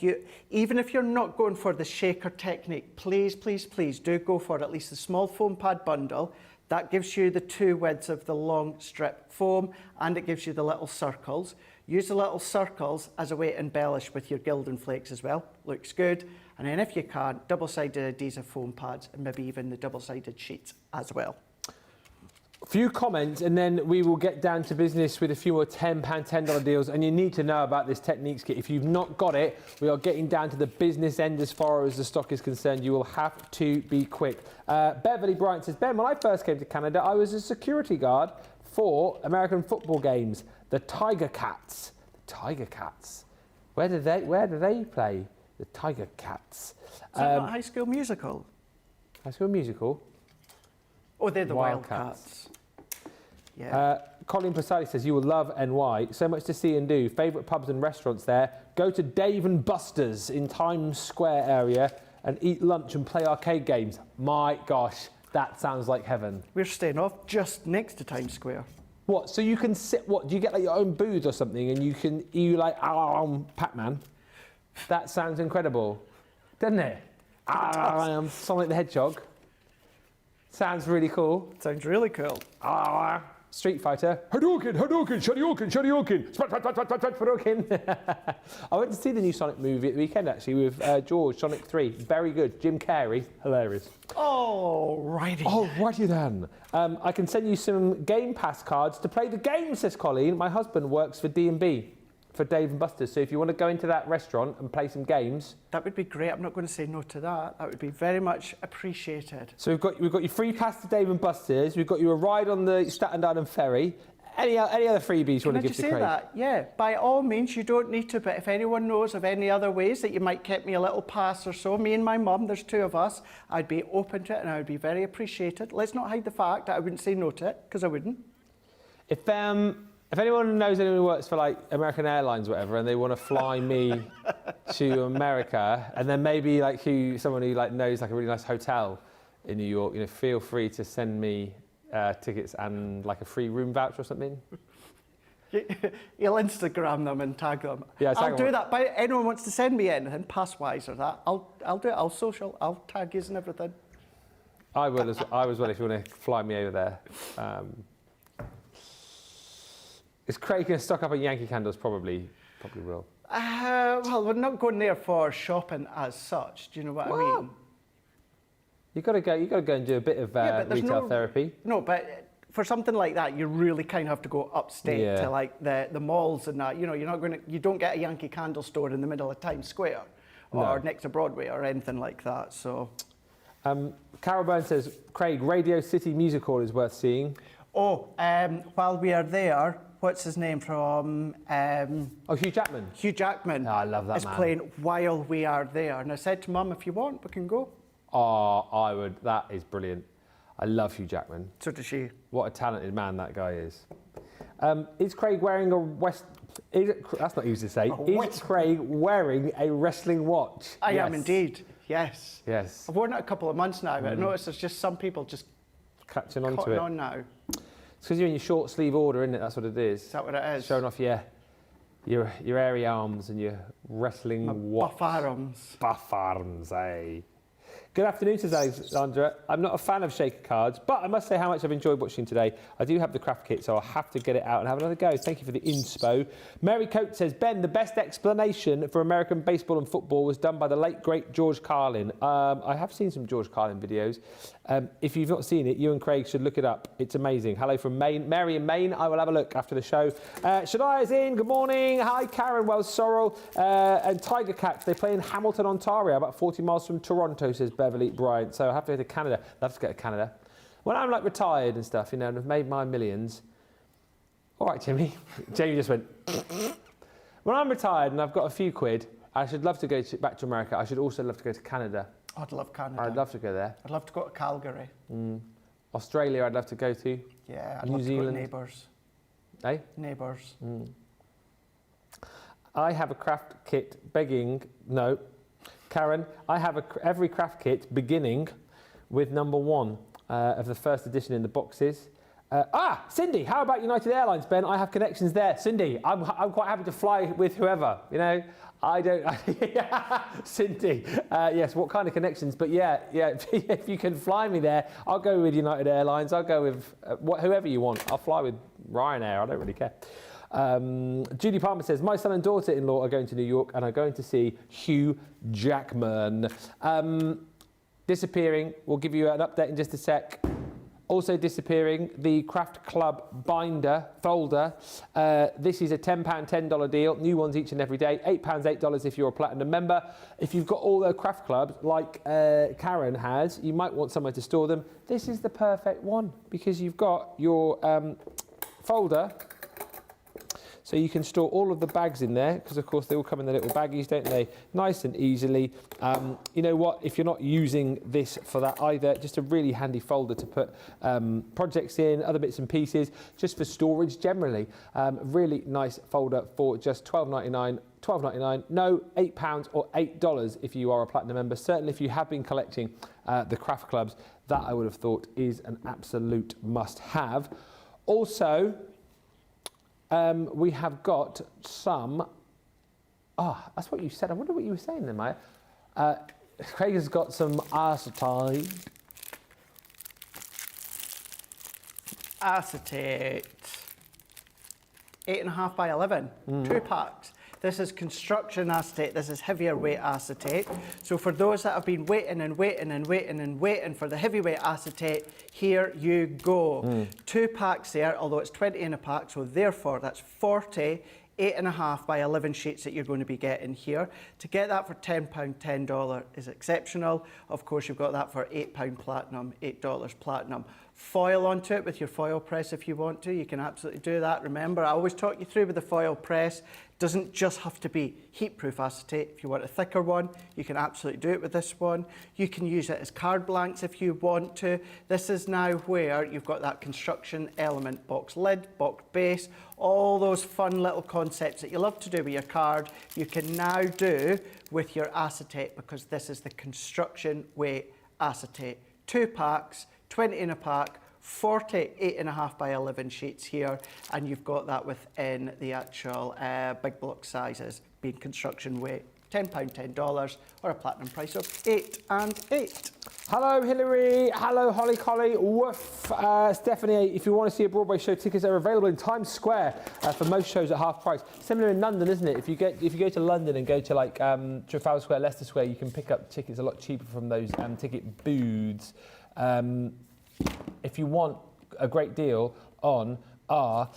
even if you're not going for the shaker technique, please, please, please do go for at least the small foam pad bundle. That gives you the two widths of the long strip foam, and it gives you the little circles. Use the little circles as a way to embellish with your Gilding Flakes as well. Looks good. And then if you can, double-sided adhesive foam pads, and maybe even the double-sided sheets as well. A few comments, and then we will get down to business with a few more £10, $10 deals. And you need to know about this Techniques kit. If you've not got it, we are getting down to the business end as far as the stock is concerned. You will have to be quick. Beverly Bryant says, Ben, when I first came to Canada, I was a security guard for American football games. The Tiger Cats. The Tiger Cats. Where do they play? The Tiger Cats. Is that not High School Musical? High School Musical. Oh, they're the Wildcats. Wildcats. Yeah. Colin Pasali says, you will love NY. So much to see and do. Favourite pubs and restaurants there. Go to Dave and Buster's in Times Square area and eat lunch and play arcade games. My gosh, that sounds like heaven. We're staying off just next to Times Square. What? So you can sit, what? Do you get like your own booth or something and you like, Pac-Man? That sounds incredible, doesn't it? Sonic the Hedgehog. Sounds really cool. Sounds really cool. Street Fighter. Hadouken, Hadouken, Shoryuken, Shoryuken, Hadouken. I went to see the new Sonic movie at the weekend actually with George, Sonic 3. Very good. Jim Carrey, hilarious. Oh, righty. Oh, righty then. I can send you some Game Pass cards to play the game, says Colleen. My husband works for D&B, for Dave and Buster's. So if you want to go into that restaurant and play some games. That would be great. I'm not going to say no to that. That would be very much appreciated. So we've got your free pass to Dave and Buster's. We've got you a ride on the Staten Island ferry. Any other freebies you want to give to Craig? Can I just say that? Yeah, by all means, you don't need to, but if anyone knows of any other ways that you might get me a little pass or so, me and my mum, there's two of us, I'd be open to it and I would be very appreciated. Let's not hide the fact that I wouldn't say no to it, because I wouldn't. If anyone knows anyone who works for like American Airlines or whatever, and they want to fly me to America, and then maybe like someone who like knows like a really nice hotel in New York, you know, feel free to send me tickets and like a free room voucher or something. You'll Instagram them and tag them. Yeah, I'll do that. But anyone wants to send me anything, pass-wise or that, I'll do it. I'll social. I'll tag you and everything. I will as well if you want to fly me over there. Is Craig going to stock up on Yankee candles? Probably will. Well, we're not going there for shopping as such. Do you know what I mean? You got to go and do a bit of retail therapy. No, but for something like that, you really kind of have to go upstate to like the malls and that. You know, you don't get a Yankee candle store in the middle of Times Square or next to Broadway or anything like that. So. Carol Byrne says, Craig, Radio City Music Hall is worth seeing. Oh, while we are there, what's his name from... Hugh Jackman. Hugh Jackman. Oh, I love that is man. playing while we are there. And I said to Mum, if you want, we can go. Oh, I would. That is brilliant. I love Hugh Jackman. So does she. What a talented man that guy is. Is Craig wearing a that's not easy to say. Is Craig wearing a wrestling watch? I am indeed. Yes. Yes. I've worn it a couple of months now, but I noticed there's just some people just catching on to cotton it. on now. It's because you're in your short sleeve order, isn't it? That's what it is. Is that what it is? Showing off your airy arms and your wrestling watch. Buff arms. Buff arms, eh? Good afternoon to Alexandra. I'm not a fan of shaker cards, but I must say how much I've enjoyed watching today. I do have the craft kit, so I'll have to get it out and have another go. Thank you for the inspo. Mary Coates says, Ben, the best explanation for American baseball and football was done by the late, great George Carlin. I have seen some George Carlin videos. If you've not seen it, you and Craig should look it up. It's amazing. Hello from Maine. Mary in Maine. I will have a look after the show. Shadai is in. Good morning. Hi, Karen Wells Sorrell and Tiger Cats. They play in Hamilton, Ontario, about 40 miles from Toronto, says Beverly Bryant. So I have to go to Canada. I'd love to go to Canada. When I'm like retired and stuff, you know, and I've made my millions. All right, Jimmy. Jamie just went. When I'm retired and I've got a few quid, I should love to go back to America. I should also love to go to Canada. I'd love Canada. I'd love to go there. I'd love to go to Calgary. Australia, I'd love to go to. Yeah, I'd New love Zealand. to go to Neighbours. Eh? Neighbours. I have a craft kit no, Karen, I have every craft kit beginning with number 1 of the first edition in the boxes. Cindy, how about United Airlines, Ben? I have connections there. Cindy, I'm quite happy to fly with whoever, you know. I don't... Cindy, yes, what kind of connections? But yeah, if you can fly me there, I'll go with United Airlines. I'll go with whoever you want. I'll fly with Ryanair. I don't really care. Judy Palmer says, my son and daughter-in-law are going to New York and are going to see Hugh Jackman. Disappearing. We'll give you an update in just a sec. Also disappearing, the Craft Club binder folder. This is a £10, $10 deal. New ones each and every day. £8, $8 if you're a platinum member. If you've got all the craft clubs, like Karen has, you might want somewhere to store them. This is the perfect one because you've got your folder. So you can store all of the bags in there because, of course, they all come in the little baggies, don't they? Nice and easily. You know what? If you're not using this for that either, just a really handy folder to put projects in, other bits and pieces, just for storage generally. Really nice folder for just $12.99. No, £8 or $8 if you are a platinum member. Certainly if you have been collecting the craft clubs, that I would have thought is an absolute must-have. Also, we have got some... that's what you said. I wonder what you were saying then, mate. Craig has got some acetate. Acetate. 8.5 by 11. 2 packs. This is construction acetate. This is heavier weight acetate. So for those that have been waiting for the heavyweight acetate, here you go. 2 packs there, although it's 20 in a pack, so therefore that's 40 8.5 by 11 sheets that you're going to be getting here. To get that for £10, $10 is exceptional. Of course, you've got that for £8 platinum, $8 platinum. Foil onto it with your foil press if you want to. You can absolutely do that. Remember, I always talk you through with the foil press. Doesn't just have to be heat-proof acetate. If you want a thicker one, you can absolutely do it with this one. You can use it as card blanks if you want to. This is now where you've got that construction element, box lid, box base, all those fun little concepts that you love to do with your card, you can now do with your acetate because this is the construction weight acetate. 2 packs, 20 in a pack, 40 8.5 by 11 sheets here, and you've got that within the actual big block sizes, being construction weight. £10, $10, or a platinum price of 8 and 8. Hello, Hillary. Hello, Holly Collie. Woof. Stephanie, if you want to see a Broadway show, tickets are available in Times Square for most shows at half price. Similar in London, isn't it? If you go to London and go to like Trafalgar Square, Leicester Square, you can pick up tickets a lot cheaper from those ticket booths. If you want a great deal on our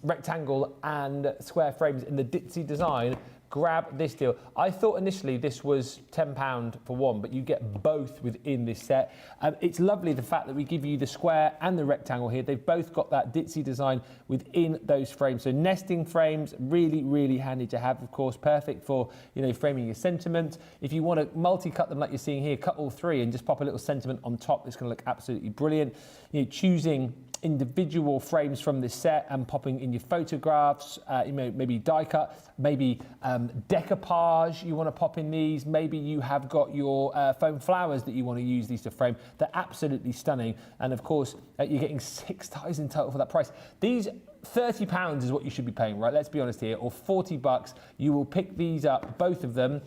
rectangle and square frames in the ditzy design, grab this deal. I thought initially this was £10 for one, but you get both within this set. It's lovely the fact that we give you the square and the rectangle here. They've both got that ditzy design within those frames. So nesting frames, really, really handy to have, of course, perfect for, you know, framing your sentiment. If you want to multi-cut them like you're seeing here, cut all three and just pop a little sentiment on top. It's going to look absolutely brilliant. You know, choosing individual frames from this set and popping in your photographs, you know, maybe die cut, maybe decoupage, you want to pop in these, maybe you have got your foam flowers that you want to use these to frame. They're absolutely stunning, and of course you're getting 6 ties in total for that price. These £30 is what you should be paying, right? Let's be honest here, or $40. You will pick these up, both of them,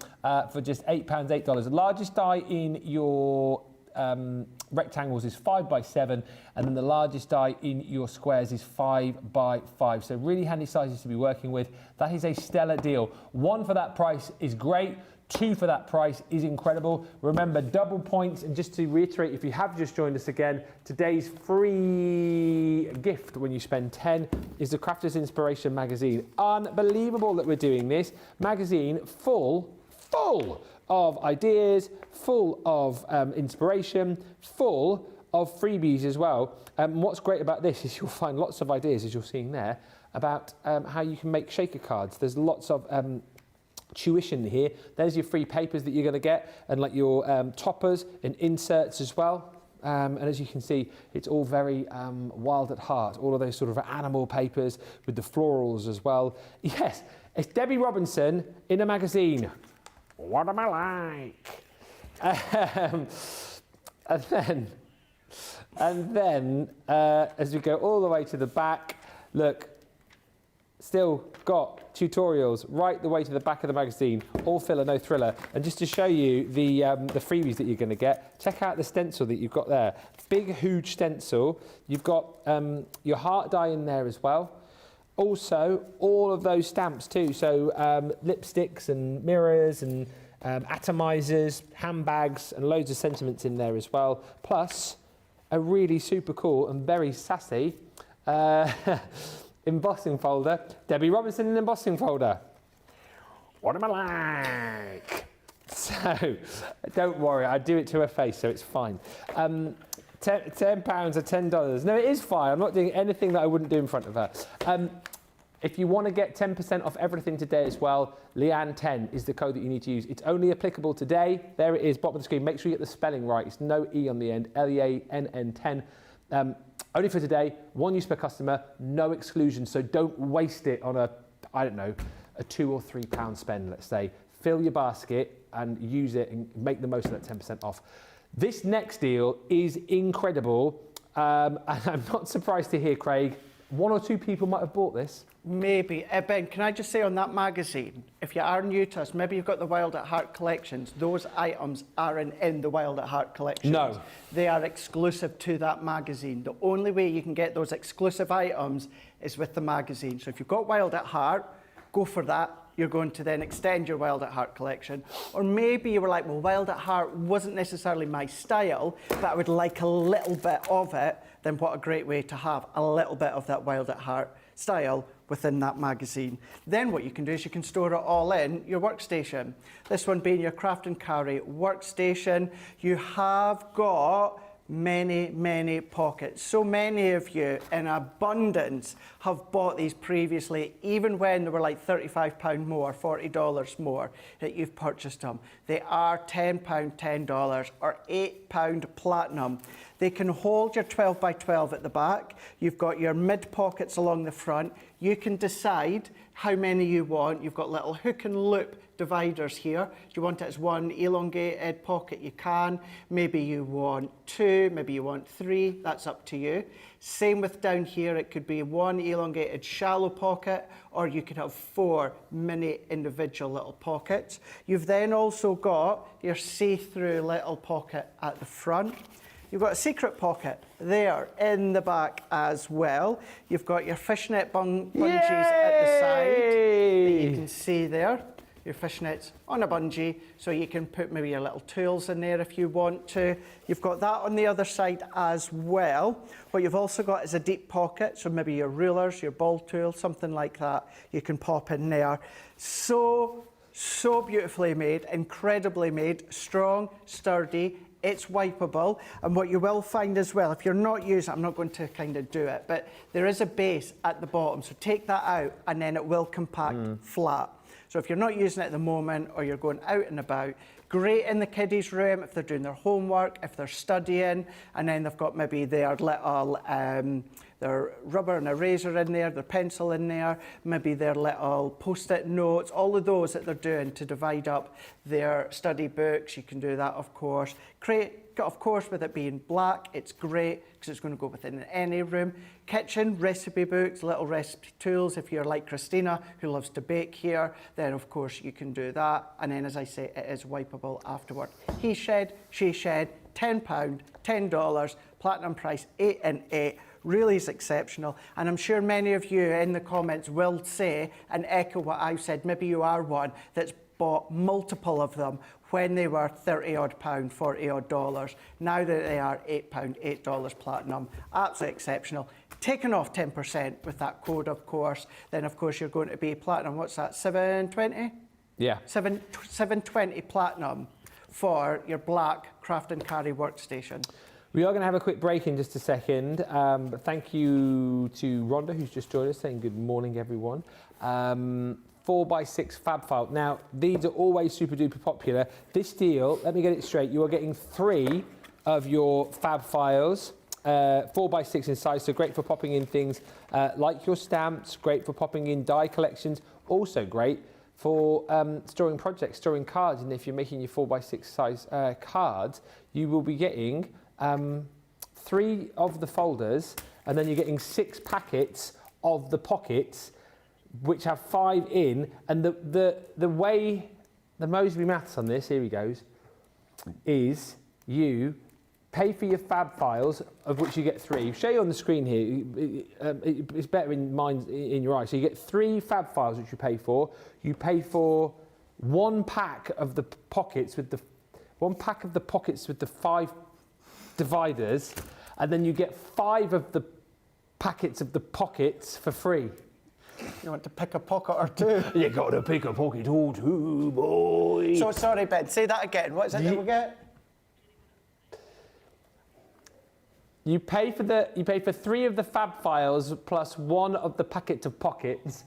for just £8, $8. The largest die in your rectangles is 5x7, and then the largest die in your squares is 5x5. So really handy sizes to be working with. That is a stellar deal. 1 for that price is great. 2 for that price is incredible. Remember, double points. And just to reiterate, if you have just joined us again, today's free gift when you spend 10 is the Crafters Inspiration magazine. Unbelievable that we're doing this magazine full of ideas, full of inspiration, full of freebies as well. What's great about this is you'll find lots of ideas, as you're seeing there, about how you can make shaker cards. There's lots of tuition here. There's your free papers that you're going to get, and like your toppers and inserts as well. And as you can see, it's all very wild at heart. All of those sort of animal papers with the florals as well. Yes, it's Debbie Robinson in a magazine. What am I like? And then, as we go all the way to the back, look, still got tutorials right the way to the back of the magazine, all filler, no thriller. And just to show you the freebies that you're going to get, check out the stencil that you've got there. Big, huge stencil. You've got your heart die in there as well. Also, all of those stamps too, so lipsticks and mirrors and atomizers, handbags, and loads of sentiments in there as well. Plus, a really super cool and very sassy embossing folder. Debbie Robinson in embossing folder. What am I like? So, don't worry, I do it to her face, so it's fine. £10 or $10. No, it is fine. I'm not doing anything that I wouldn't do in front of her. If you want to get 10% off everything today as well, Leann 10 is the code that you need to use. It's only applicable today. There it is, bottom of the screen. Make sure you get the spelling right. It's no E on the end, Leann 10. Only for today, 1 use per customer, no exclusion. So don't waste it on a, I don't know, a £2 or £3 spend, let's say. Fill your basket and use it and make the most of that 10% off. This next deal is incredible. And I'm not surprised to hear, Craig, 1 or 2 people might have bought this. Maybe. Ben, can I just say on that magazine, if you are new to us, maybe you've got the Wild at Heart collections, those items aren't in the Wild at Heart collections. No. They are exclusive to that magazine. The only way you can get those exclusive items is with the magazine. So if you've got Wild at Heart, go for that. You're going to then extend your Wild at Heart collection. Or maybe you were like, well, Wild at Heart wasn't necessarily my style, but I would like a little bit of it. Then what a great way to have a little bit of that Wild at Heart style within that magazine. Then what you can do is you can store it all in your workstation. This one being your craft and carry workstation. You have got many pockets. So many of you in abundance have bought these previously, even when they were like £35 more, $40 more that you've purchased them. They are £10, $10 or £8 platinum. They can hold your 12 by 12 at the back. You've got your mid pockets along the front. You can decide how many you want. You've got little hook and loop dividers here. Do you want it as one elongated pocket? You can. Maybe you want 2, maybe you want 3. That's up to you. Same with down here. It could be one elongated shallow pocket, or you could have 4 mini individual little pockets. You've then also got your see-through little pocket at the front. You've got a secret pocket there in the back as well. You've got your fishnet bungees at the side that you can see there. Your fishnets on a bungee, so you can put maybe your little tools in there if you want to. You've got that on the other side as well. What you've also got is a deep pocket, so maybe your rulers, your ball tool, something like that, you can pop in there. So So beautifully made, incredibly made, strong, sturdy. It's wipeable, and what you will find as well, if you're not using it, I'm not going to kind of do it, but there is a base at the bottom, so take that out and then it will compact flat. So if you're not using it at the moment or you're going out and about, great in the kiddies' room if they're doing their homework, if they're studying, and then they've got maybe their little their rubber and eraser in there, their pencil in there, maybe their little post-it notes, all of those that they're doing to divide up their study books. You can do that, of course. Of course, with it being black, it's great because it's going to go within any room. Kitchen, recipe books, little recipe tools. If you're like Christina, who loves to bake here, then of course you can do that. And then, as I say, it is wipeable afterward. He shed, she shed, £10, $10, platinum price, 8 and 8. Really is exceptional, and I'm sure many of you in the comments will say and echo what I've said. Maybe you are one that's bought multiple of them when they were £30 odd, $40 odd. Now that they are £8, $8 platinum, absolutely exceptional. Taken off 10% with that code, of course. Then of course you're going to be platinum. What's that? 720? Yeah. 720 platinum for your black craft and carry workstation. We are going to have a quick break in just a second, but thank you to Rhonda, who's just joined us, saying good morning, everyone. 4x6 fab file. Now, these are always super duper popular. This deal, let me get it straight, you are getting 3 of your fab files, 4x6 in size, so great for popping in things like your stamps, great for popping in die collections, also great for storing projects, storing cards, and if you're making your 4x6 size cards, you will be getting 3 of the folders, and then you're getting 6 packets of the pockets, which have 5 in. And the way the Moseby maths on this, here he goes, is you pay for your fab files, of which you get 3. I'll show you on the screen here. It's better in your eyes. So you get 3 fab files, which you pay for. You pay for 1 pack of the pockets with the 5 dividers, and then you get 5 of the packets of the pockets for free. You want to pick a pocket or 2? You got to pick a pocket or 2, boy. So sorry, Ben, say that again. What is it that we get? You pay for 3 of the fab files plus 1 of the packet of pockets,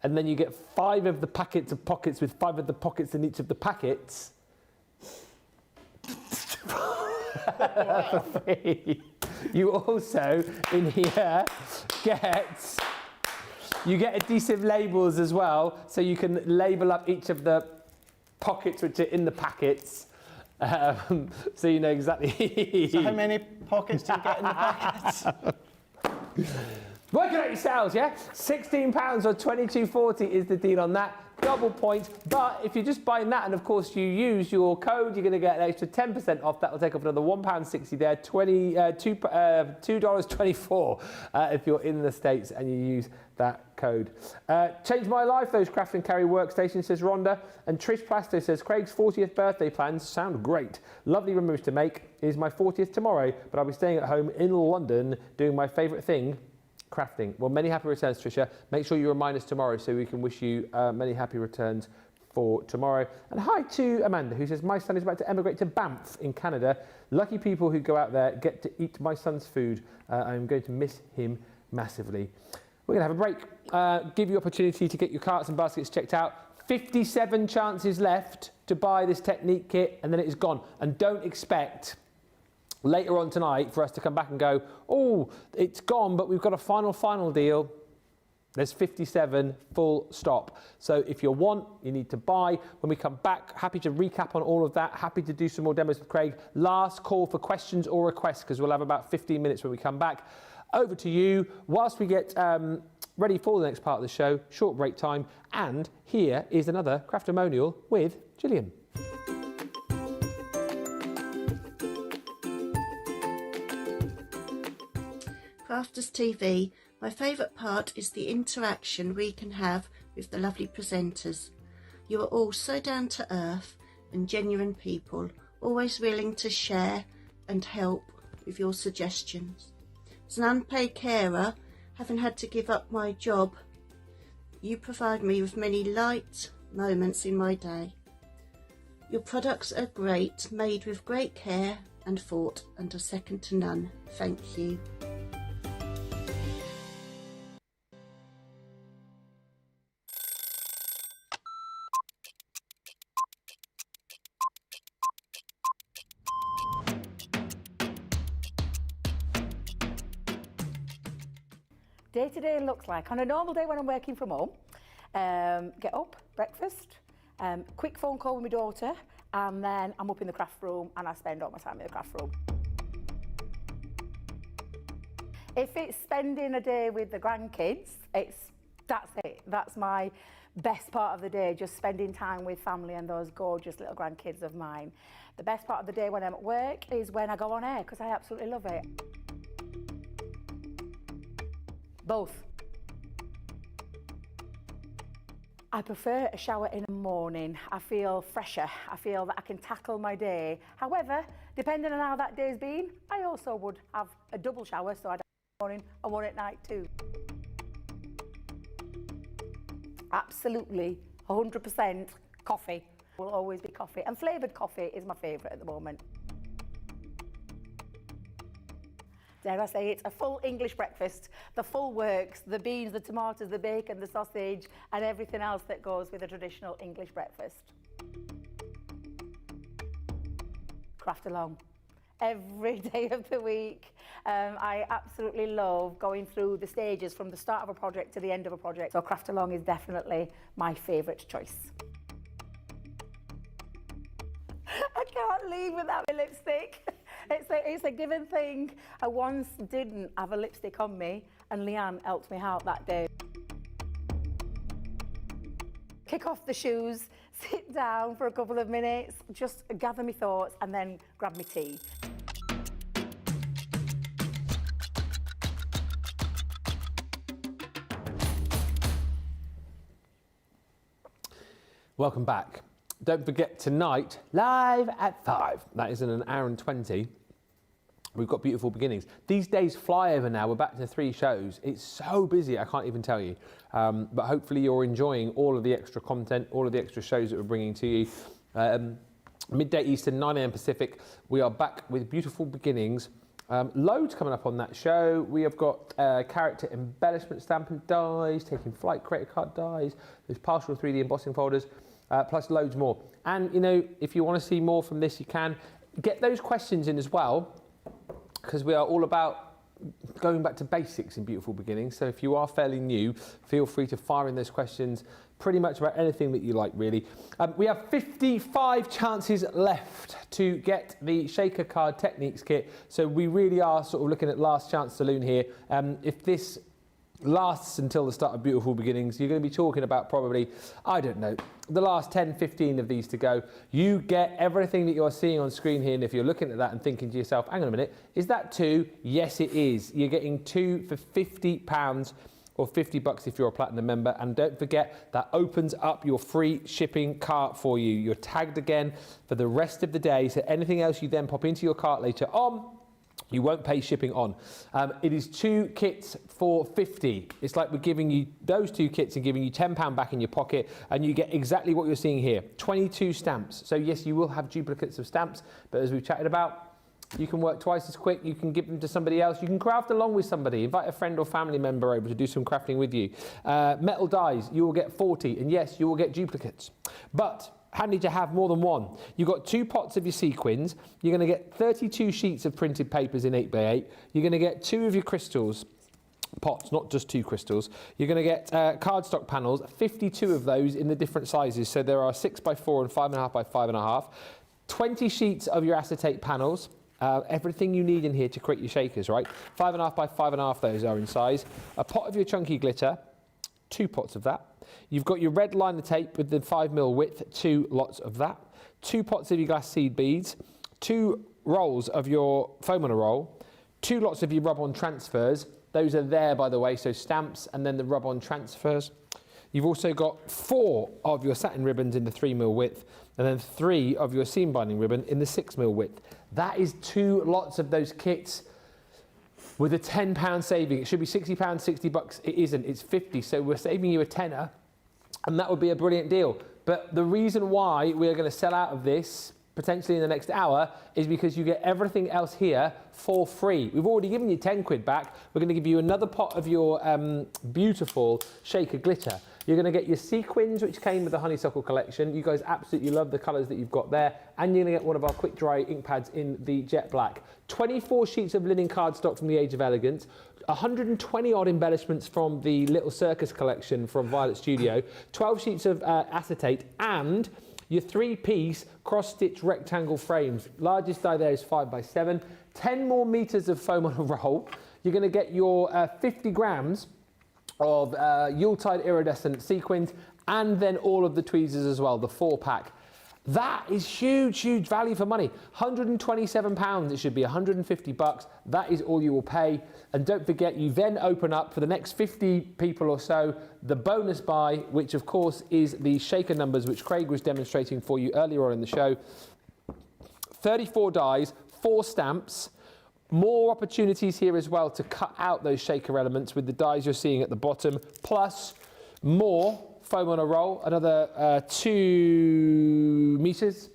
and then you get 5 of the packets of pockets with 5 of the pockets in each of the packets. For free. You also in here get adhesive labels as well, so you can label up each of the pockets which are in the packets, so you know exactly. So how many pockets do you get in the packets? Work it out yourselves, yeah? £16 or £22.40 is the deal on that. Double points, but if you're just buying that and of course you use your code, you're going to get an extra 10% off. That will take off another £1.60 there, $2.24 if you're in the States and you use that code. Changed my life, those craft and carry workstations, says Rhonda. And Trish Plasto says, Craig's 40th birthday plans sound great. Lovely removes to make. It is my 40th tomorrow, but I'll be staying at home in London doing my favourite thing, crafting. Well, many happy returns, Tricia. Make sure you remind us tomorrow so we can wish you many happy returns for tomorrow. And hi to Amanda, who says, my son is about to emigrate to Banff in Canada. Lucky people who go out there get to eat my son's food. I'm going to miss him massively. We're going to have a break. Give you opportunity to get your carts and baskets checked out. 57 chances left to buy this Technique kit, and then it is gone. And don't expect later on tonight for us to come back and go, oh, it's gone, but we've got a final deal. There's 57, full stop. So if you want, you need to buy. When we come back, happy to recap on all of that. Happy to do some more demos with Craig. Last call for questions or requests, because we'll have about 15 minutes when we come back. Over to you. Whilst we get ready for the next part of the show, short break time. And here is another Craftimonial with Gillian. Crafters TV, my favourite part is the interaction we can have with the lovely presenters. You are all so down to earth and genuine people, always willing to share and help with your suggestions. As an unpaid carer, having had to give up my job, you provide me with many light, moments in my day. Your products are great, made with great care and thought, and are second to none. Thank you. Day to day looks like, on a normal day when I'm working from home, get up, breakfast, quick phone call with my daughter, and then I'm up in the craft room and I spend all my time in the craft room. If it's spending a day with the grandkids, that's it. That's my best part of the day, just spending time with family and those gorgeous little grandkids of mine. The best part of the day when I'm at work is when I go on air, because I absolutely love it. Both. I prefer a shower in the morning. I feel fresher. I feel that I can tackle my day. However, depending on how that day's been, I also would have a double shower, so I'd have one in the morning and one at night too. Absolutely, 100% coffee. Will always be coffee. And flavoured coffee is my favourite at the moment. Dare I say it's a full English breakfast, the full works, the beans, the tomatoes, the bacon, the sausage, and everything else that goes with a traditional English breakfast. Craft along. Every day of the week. I absolutely love going through the stages from the start of a project to the end of a project. So craft along is definitely my favourite choice. I can't leave without my lipstick. It's a given thing. I once didn't have a lipstick on me and Leann helped me out that day. Kick off the shoes, sit down for a couple of minutes, just gather my thoughts and then grab my tea. Welcome back. Don't forget tonight, live at 5. That is in an hour and 20. We've got Beautiful Beginnings. These days fly over now. We're back to 3 shows. It's so busy, I can't even tell you. But hopefully you're enjoying all of the extra content, all of the extra shows that we're bringing to you. Midday Eastern, 9 a.m. Pacific. We are back with Beautiful Beginnings. Loads coming up on that show. We have got character embellishment stamping dies, taking flight creator card dies. There's partial 3D embossing folders. Plus loads more. And, you know, if you want to see more from this, you can. Get those questions in as well, because we are all about going back to basics in Beautiful Beginnings. So if you are fairly new, feel free to fire in those questions pretty much about anything that you like, really. We have 55 chances left to get the Shaker Card Techniques kit. So we really are sort of looking at last chance saloon here. If this lasts until the start of Beautiful Beginnings, you're going to be talking about probably, I don't know, the last 10, 15 of these to go. You get everything that you're seeing on screen here, and if you're looking at that and thinking to yourself, hang on a minute, is that 2? Yes, it is. You're getting 2 for £50 or $50 if you're a Platinum member, and don't forget, that opens up your free shipping cart for you. You're tagged again for the rest of the day, so anything else you then pop into your cart later on, you won't pay shipping on. It is 2 kits for $50. It's like we're giving you those 2 kits and giving you £10 back in your pocket, and you get exactly what you're seeing here, 22 stamps. So yes, you will have duplicates of stamps, but as we've chatted about, you can work twice as quick, you can give them to somebody else, you can craft along with somebody, invite a friend or family member over to do some crafting with you. Metal dies, you will get 40, and yes, you will get duplicates. But handy to have more than one. You've got 2 pots of your sequins. You're going to get 32 sheets of printed papers in 8x8. You're going to get 2 of your crystals, pots, not just 2 crystals. You're going to get cardstock panels, 52 of those in the different sizes. So there are 6x4 and 5.5 by 5.5. 20 sheets of your acetate panels. Everything you need in here to create your shakers, right? 5.5 by 5.5, those are in size. A pot of your chunky glitter, 2 pots of that. You've got your red liner tape with the 5mm width, 2 lots of that. 2 pots of your glass seed beads, 2 rolls of your foam on a roll, 2 lots of your rub-on transfers. Those are there, by the way, so stamps and then the rub-on transfers. You've also got 4 of your satin ribbons in the 3mm width, and then 3 of your seam binding ribbon in the 6mm width. That is 2 lots of those kits with a £10 saving. It should be £60, $60. It isn't, it's 50. So we're saving you a tenner, and that would be a brilliant deal. But the reason why we're going to sell out of this potentially in the next hour is because you get everything else here for free. We've already given you 10 quid back. We're going to give you another pot of your beautiful shaker glitter. You're going to get your sequins, which came with the honeysuckle collection. You guys absolutely love the colours that you've got there. And you're going to get one of our quick dry ink pads in the jet black. 24 sheets of linen cardstock from the Age of Elegance. 120 odd embellishments from the Little Circus collection from Violet Studio. 12 sheets of acetate and your 3-piece cross-stitch rectangle frames. Largest die there is 5x7. 10 more meters of foam on a roll. You're going to get your 50 grams of Yuletide iridescent sequins and then all of the tweezers as well, the 4-pack. That is huge, huge value for money. £127, it should be 150 bucks. That is all you will pay. And don't forget, you then open up for the next 50 people or so, the bonus buy, which of course is the shaker numbers, which Craig was demonstrating for you earlier on in the show. 34 dies, 4 stamps, more opportunities here as well to cut out those shaker elements with the dies you're seeing at the bottom, plus more foam on a roll, another 2 meters.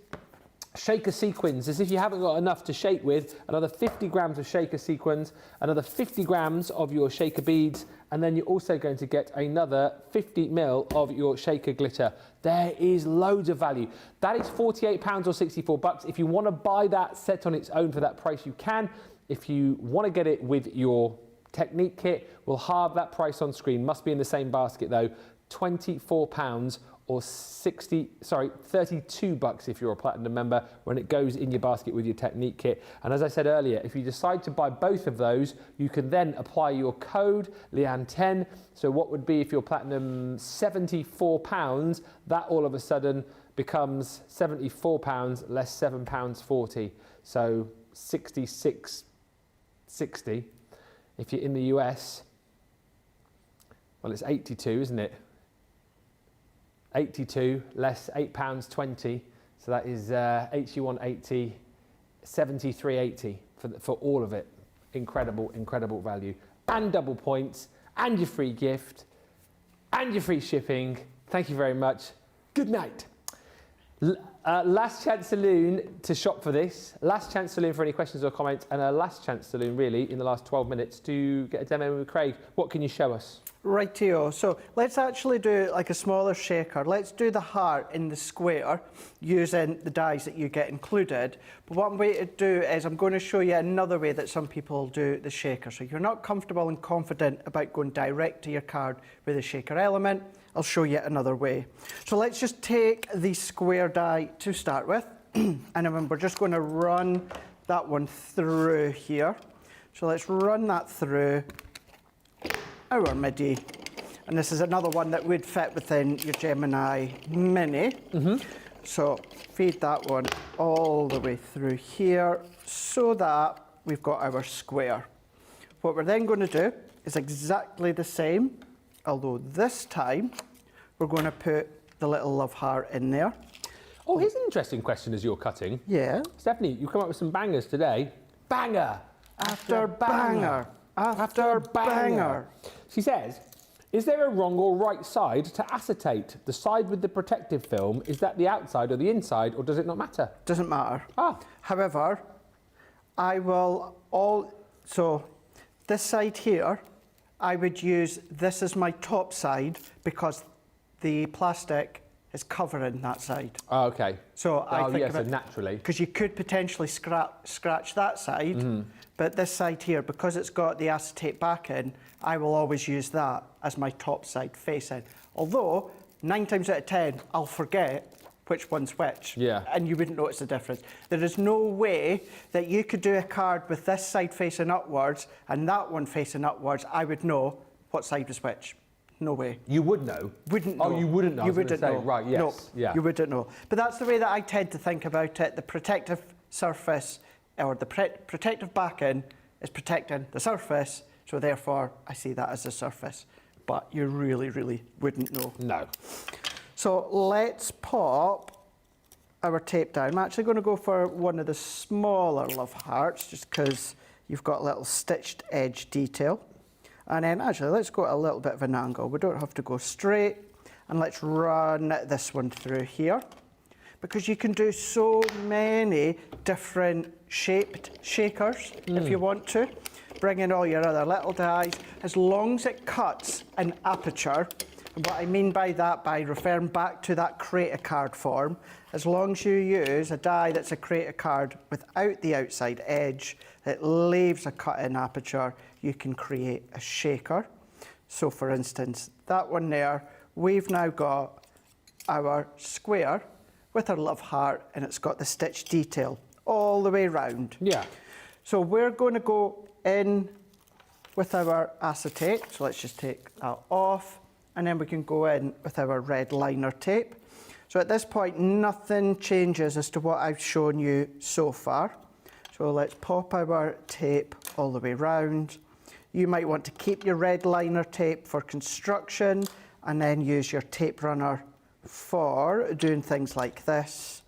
Shaker sequins, as if you haven't got enough to shake with, another 50 grams of shaker sequins, another 50 grams of your shaker beads, and then you're also going to get another 50 ml of your shaker glitter. There is loads of value. That is £48 or 64 bucks. If you want to buy that set on its own for that price, you can. If you want to get it with your Technique kit, we'll halve that price on screen. Must be in the same basket though. £24 or 32 bucks if you're a platinum member when it goes in your basket with your Technique kit. And as I said earlier, if you decide to buy both of those, you can then apply your code Leann10. So what would be if you're platinum £74, that all of a sudden becomes £74 less £7.40. So 66.60. If you're in the US, well, it's 82, isn't it? 82 less £8.20, so that is 81.80, 73.80 for all of it. Incredible, incredible value. And double points, and your free gift, and your free shipping. Thank you very much. Good night. Last chance saloon to shop for this. Last chance saloon for any questions or comments, and a last chance saloon really in the last 12 minutes to get a demo with Craig. What can you show us? Rightio, so let's actually do like a smaller shaker. Let's do the heart in the square using the dies that you get included. But what I'm going to do is I'm going to show you another way that some people do the shaker. So if you're not comfortable and confident about going direct to your card with a shaker element, I'll show you another way. So let's just take the square die to start with. And then we're just going to run that one through here. So let's run that through our MIDI, and this is another one that would fit within your Gemini Mini. So feed that one all the way through here so that we've got our square. What we're then going to do is exactly the same, although this time we're going to put the little love heart in there. Oh, here's an interesting question as you're cutting. Yeah. Stephanie, you've come up with some bangers today. Banger after banger. After banger. She says, is there a wrong or right side to acetate? The side with the protective film, is that the outside or the inside, or does it not matter? Doesn't matter. Ah. However, so this side here, I would use this as my top side because the plastic is covering that side. Oh, okay. So I think so naturally. because you could potentially scratch that side, but this side here, because it's got the acetate backing, I will always use that as my top side facing. Although 9 times out of 10, I'll forget which one's which, and you wouldn't notice the difference. There is no way that you could do a card with this side facing upwards and that one facing upwards. I would know what side was which. No way. You would know? Wouldn't know. Oh, you wouldn't know? You wouldn't know. Right, yes. Nope, yeah. You wouldn't know. But that's the way that I tend to think about it. The protective surface, or the protective backing, is protecting the surface, so therefore I see that as the surface. But you really, really wouldn't know. No. So let's pop our tape down. I'm actually going to go for one of the smaller love hearts, just because you've got a little stitched edge detail. And then actually, let's go at a little bit of an angle. We don't have to go straight. And let's run this one through here, because you can do so many different shaped shakers if you want to. Bring in all your other little dies, as long as it cuts an aperture. And what I mean by that, by referring back to that create a card form, as long as you use a die that's a create a card without the outside edge, that leaves a cut-in aperture, you can create a shaker. So for instance, that one there, we've now got our square with our love heart, and it's got the stitch detail all the way round. Yeah. So we're going to go in with our acetate. So let's just take that off, and then we can go in with our red liner tape. So at this point, nothing changes as to what I've shown you so far. So let's pop our tape all the way round. You might want to keep your red liner tape for construction, and then use your tape runner for doing things like this.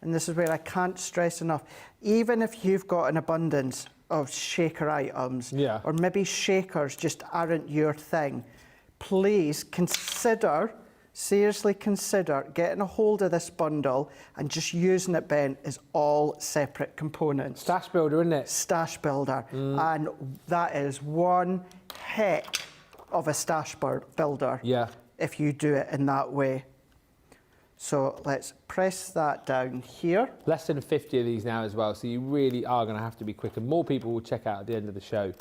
And this is where I can't stress enough, even if you've got an abundance of shaker items, or maybe shakers just aren't your thing, please consider, seriously consider getting a hold of this bundle and just using it, Ben, as all separate components. Stash builder, isn't it? Stash builder. And that is one heck of a stash builder if you do it in that way. So let's press that down here. Less than 50 of these now as well, so you really are going to have to be quick, and more people will check out at the end of the show.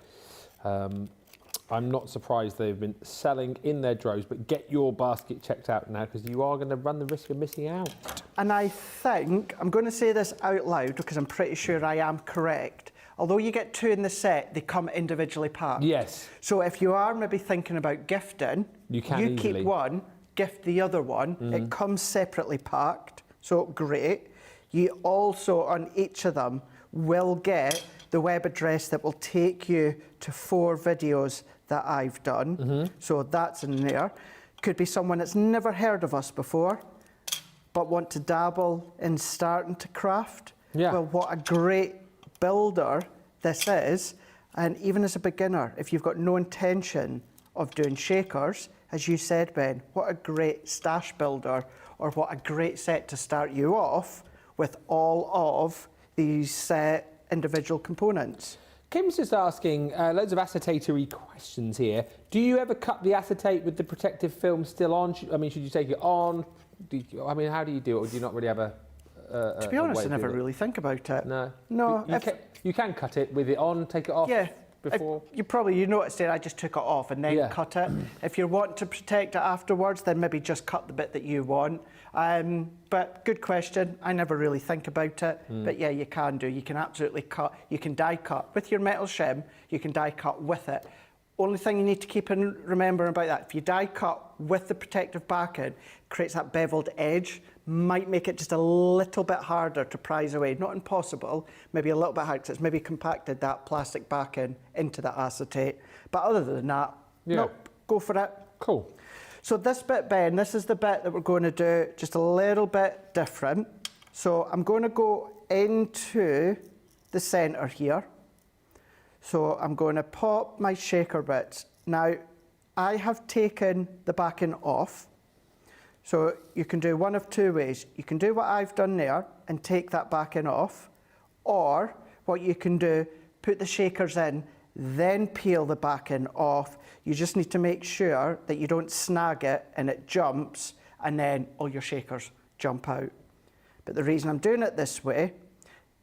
I'm not surprised they've been selling in their droves, but get your basket checked out now, because you are going to run the risk of missing out. And I think, I'm going to say this out loud because I'm pretty sure I am correct. Although you get 2 in the set, they come individually packed. Yes. So if you are maybe thinking about gifting, you keep one, gift the other one. It comes separately packed, so great. You also, on each of them, will get the web address that will take you to 4 videos that I've done. So that's in there. Could be someone that's never heard of us before, but want to dabble in starting to craft. Well, what a great builder this is. And even as a beginner, if you've got no intention of doing shakers, as you said, Ben, what a great stash builder, or what a great set to start you off with all of these individual components. Kim's just asking loads of acetatory questions here. Do you ever cut the acetate with the protective film still on? I mean, should you take it on? I mean, how do you do it? Or do you not really have to be honest, I never really think about it. No. No. You can cut it with it on, take it off. Yeah. Before. You noticed it, I just took it off and then cut it. If you want to protect it afterwards, then maybe just cut the bit that you want. But good question. I never really think about it. But yeah, you can do. You can absolutely cut. You can die cut. With your metal shim, you can die cut with it. Only thing you need to keep in remember about that, if you die cut with the protective backing, creates that beveled edge, might make it just a little bit harder to prise away. Not impossible, maybe a little bit harder, because it's maybe compacted that plastic backing into the acetate. But other than that, nope, go for it. Cool. So this bit, Ben, this is the bit that we're going to do just a little bit different. So I'm going to go into the centre here. So I'm going to pop my shaker bits. Now, I have taken the backing off. So you can do one of 2 ways. You can do what I've done there and take that backing off, or what you can do, put the shakers in, then peel the backing off. You just need to make sure that you don't snag it and it jumps, and then all your shakers jump out. But the reason I'm doing it this way,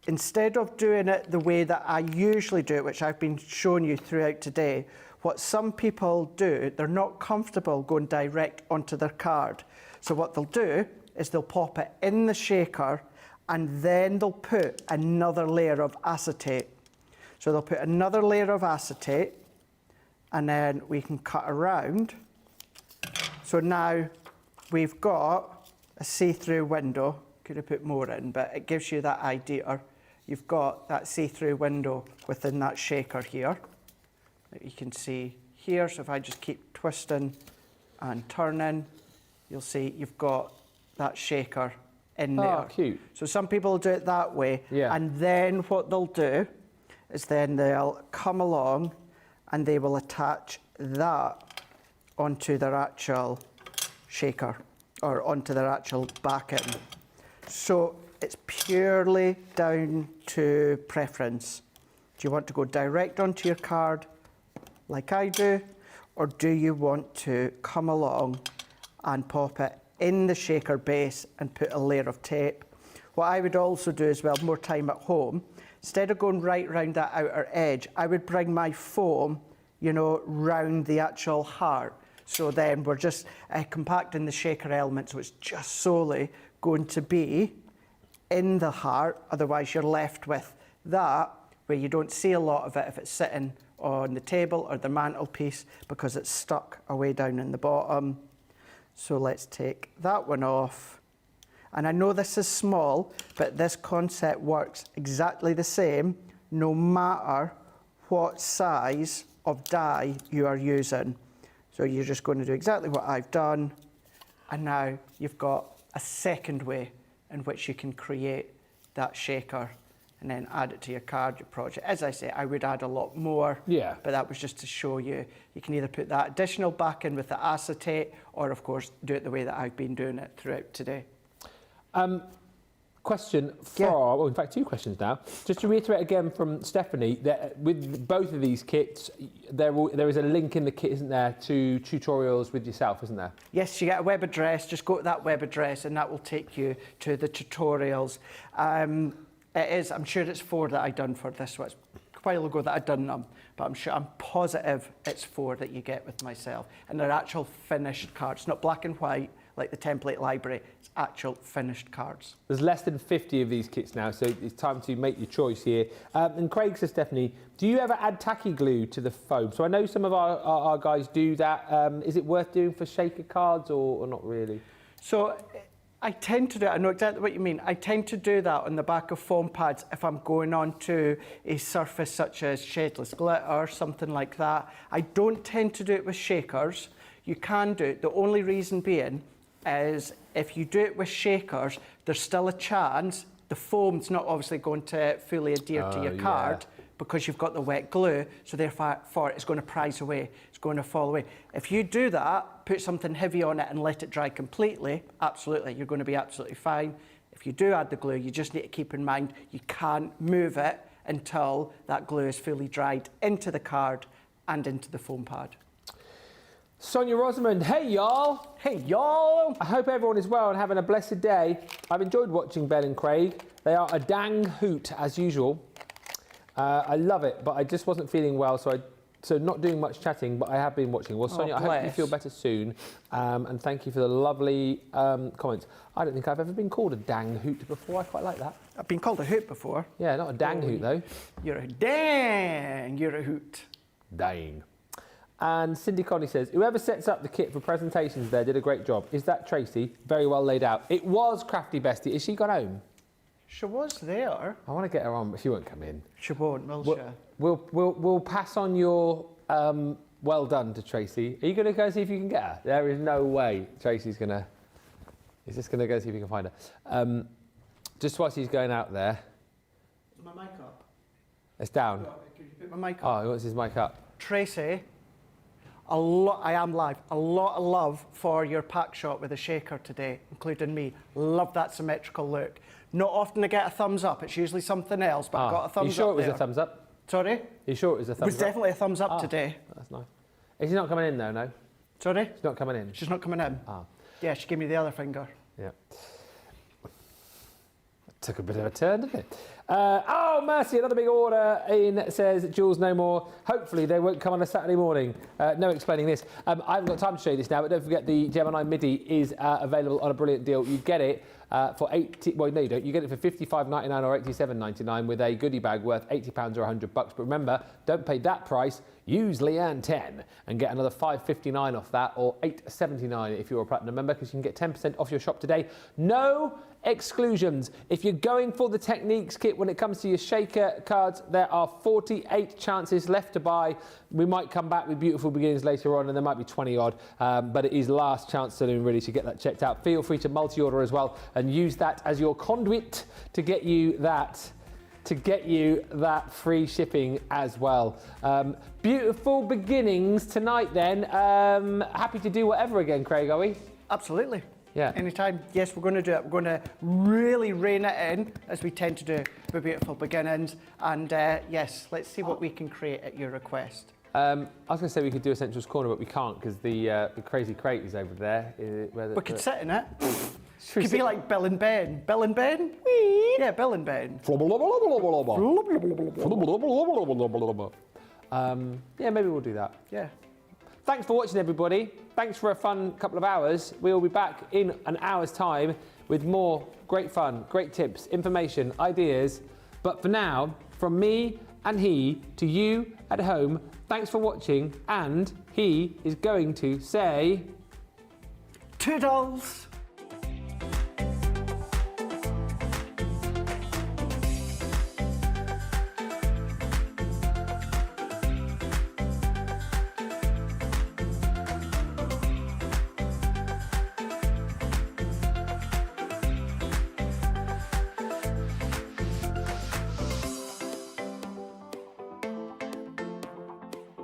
instead of doing it the way that I usually do it, which I've been showing you throughout today, what some people do, they're not comfortable going direct onto their card. So what they'll do is they'll pop it in the shaker, and then they'll put another layer of acetate. So they'll put another layer of acetate, and then we can cut around. So now we've got a see-through window. Could have put more in, but it gives you that idea. You've got that see-through window within that shaker here that you can see here. So if I just keep twisting and turning, you'll see you've got that shaker in there. Oh, cute. So some people do it that way. Yeah. And then what they'll do is then they'll come along and they will attach that onto their actual shaker or onto their actual backing. So it's purely down to preference. Do you want to go direct onto your card like I do, or do you want to come along and pop it in the shaker base and put a layer of tape? What I would also do as well, more time at home, instead of going right round that outer edge, I would bring my foam, you know, round the actual heart. So then we're just compacting the shaker element, so it's just solely going to be in the heart. Otherwise you're left with that where you don't see a lot of it if it's sitting on the table or the mantelpiece because it's stuck away down in the bottom. So let's take that one off. And I know this is small, but this concept works exactly the same no matter what size of die you are using. So you're just going to do exactly what I've done. And now you've got a second way in which you can create that shaker and then add it to your card, your project. As I say, I would add a lot more, Yeah. but that was just to show you. You can either put that additional back in with the acetate, or of course, do it the way that I've been doing it throughout today. Question for, well, in fact, two questions now. Just to reiterate again from Stephanie, that with both of these kits, there is a link in the kit, isn't there, to tutorials with yourself, isn't there? Yes, you get a web address, just go to that web address and that will take you to the tutorials. It is, I'm sure it's 4 that I've done for this one. It's a while ago that I'd done them, but I'm positive it's 4 that you get with myself. And they're actual finished cards, not black and white like the template library, it's actual finished cards. There's less than 50 of these kits now, so it's time to make your choice here. And Craig says, Stephanie, do you ever add tacky glue to the foam? So I know some of our guys do that. Is it worth doing for shaker cards or not really? So I tend to do it, I know exactly what you mean. I tend to do that on the back of foam pads if I'm going on to a surface such as shadless glitter, something like that. I don't tend to do it with shakers. You can do it. The only reason being is if you do it with shakers, there's still a chance the foam's not obviously going to fully adhere to your card because you've got the wet glue, so therefore it's going to prise away, it's going to fall away. If you do that, put something heavy on it and let it dry completely, absolutely, you're going to be absolutely fine. If you do add the glue, you just need to keep in mind you can't move it until that glue is fully dried into the card and into the foam pad. Sonia Rosamond, hey y'all. Hey y'all. I hope everyone is well and having a blessed day. I've enjoyed watching Ben and Craig. They are a dang hoot as usual. I love it, but I just wasn't feeling well, so not doing much chatting, but I have been watching. Well, Sonia, I hope you feel better soon, and thank you for the lovely comments. I don't think I've ever been called a dang hoot before. I quite like that. I've been called a hoot before. Yeah, not a dang hoot though. You're a hoot. Dang. And Cindy Connie says, whoever sets up the kit for presentations there did a great job. Is that Tracy? Very well laid out. It was Crafty Bestie. Is she gone home? She was there. I want to get her on, but she won't come in. She won't, will she? We'll pass on your well done to Tracy. Are you going to go see if you can get her? There is no way Tracy's going to... He's just going to go see if he can find her. Just whilst he's going out there... Is my mic up? It's down. Can you put my mic up? Oh, he wants his mic up. Tracy, I am live. A lot of love for your pack shot with a shaker today, including me. Love that symmetrical look. Not often I get a thumbs up. It's usually something else, but I got a thumbs up. Are you sure it was there. a thumbs up? Sorry? Are you sure it was a thumbs up? It was definitely a thumbs up today. That's nice. Is he not coming in though, no? Sorry? He's not coming in? She's not coming in? Yeah, she gave me the other finger. Yeah. Took a bit of a turn, didn't it? Oh, mercy, another big order in, says Jules No More. Hopefully they won't come on a Saturday morning. No explaining this. I haven't got time to show you this now, but don't forget the Gemini MIDI is available on a brilliant deal. You get it for well, no, you don't. You get it for $55.99 or $87.99 with a goodie bag worth £80 or $100. But remember, don't pay that price. Use Leann 10 and get another $5.59 off that, or $8.79 if you're a platinum member, because you can get 10% off your shop today. No exclusions. If you're going for the Techniques kit when it comes to your shaker cards, there are 48 chances left to buy. We might come back with Beautiful Beginnings later on, and there might be 20 odd, but it is last chance saloon really to get that checked out. Feel free to multi-order as well and use that as your conduit to get you that free shipping as well. Beautiful Beginnings tonight then. Happy to do whatever again, Craig, are we? Absolutely. Yeah. Anytime. Yes, we're going to do it. We're going to really rein it in, as we tend to do with Beautiful Beginnings. And yes, let's see what we can create at your request. I was going to say we could do Essentials Corner, but we can't because the crazy crate is over there. We could sit in it. Could Could be like Bill and Ben. Bill and Ben? Yeah, Bill and Ben. Yeah, maybe we'll do that. Yeah. Thanks for watching, everybody. Thanks for a fun couple of hours. We will be back in an hour's time with more great fun, great tips, information, ideas. But for now, from me and he to you at home, thanks for watching. And he is going to say... Toodles!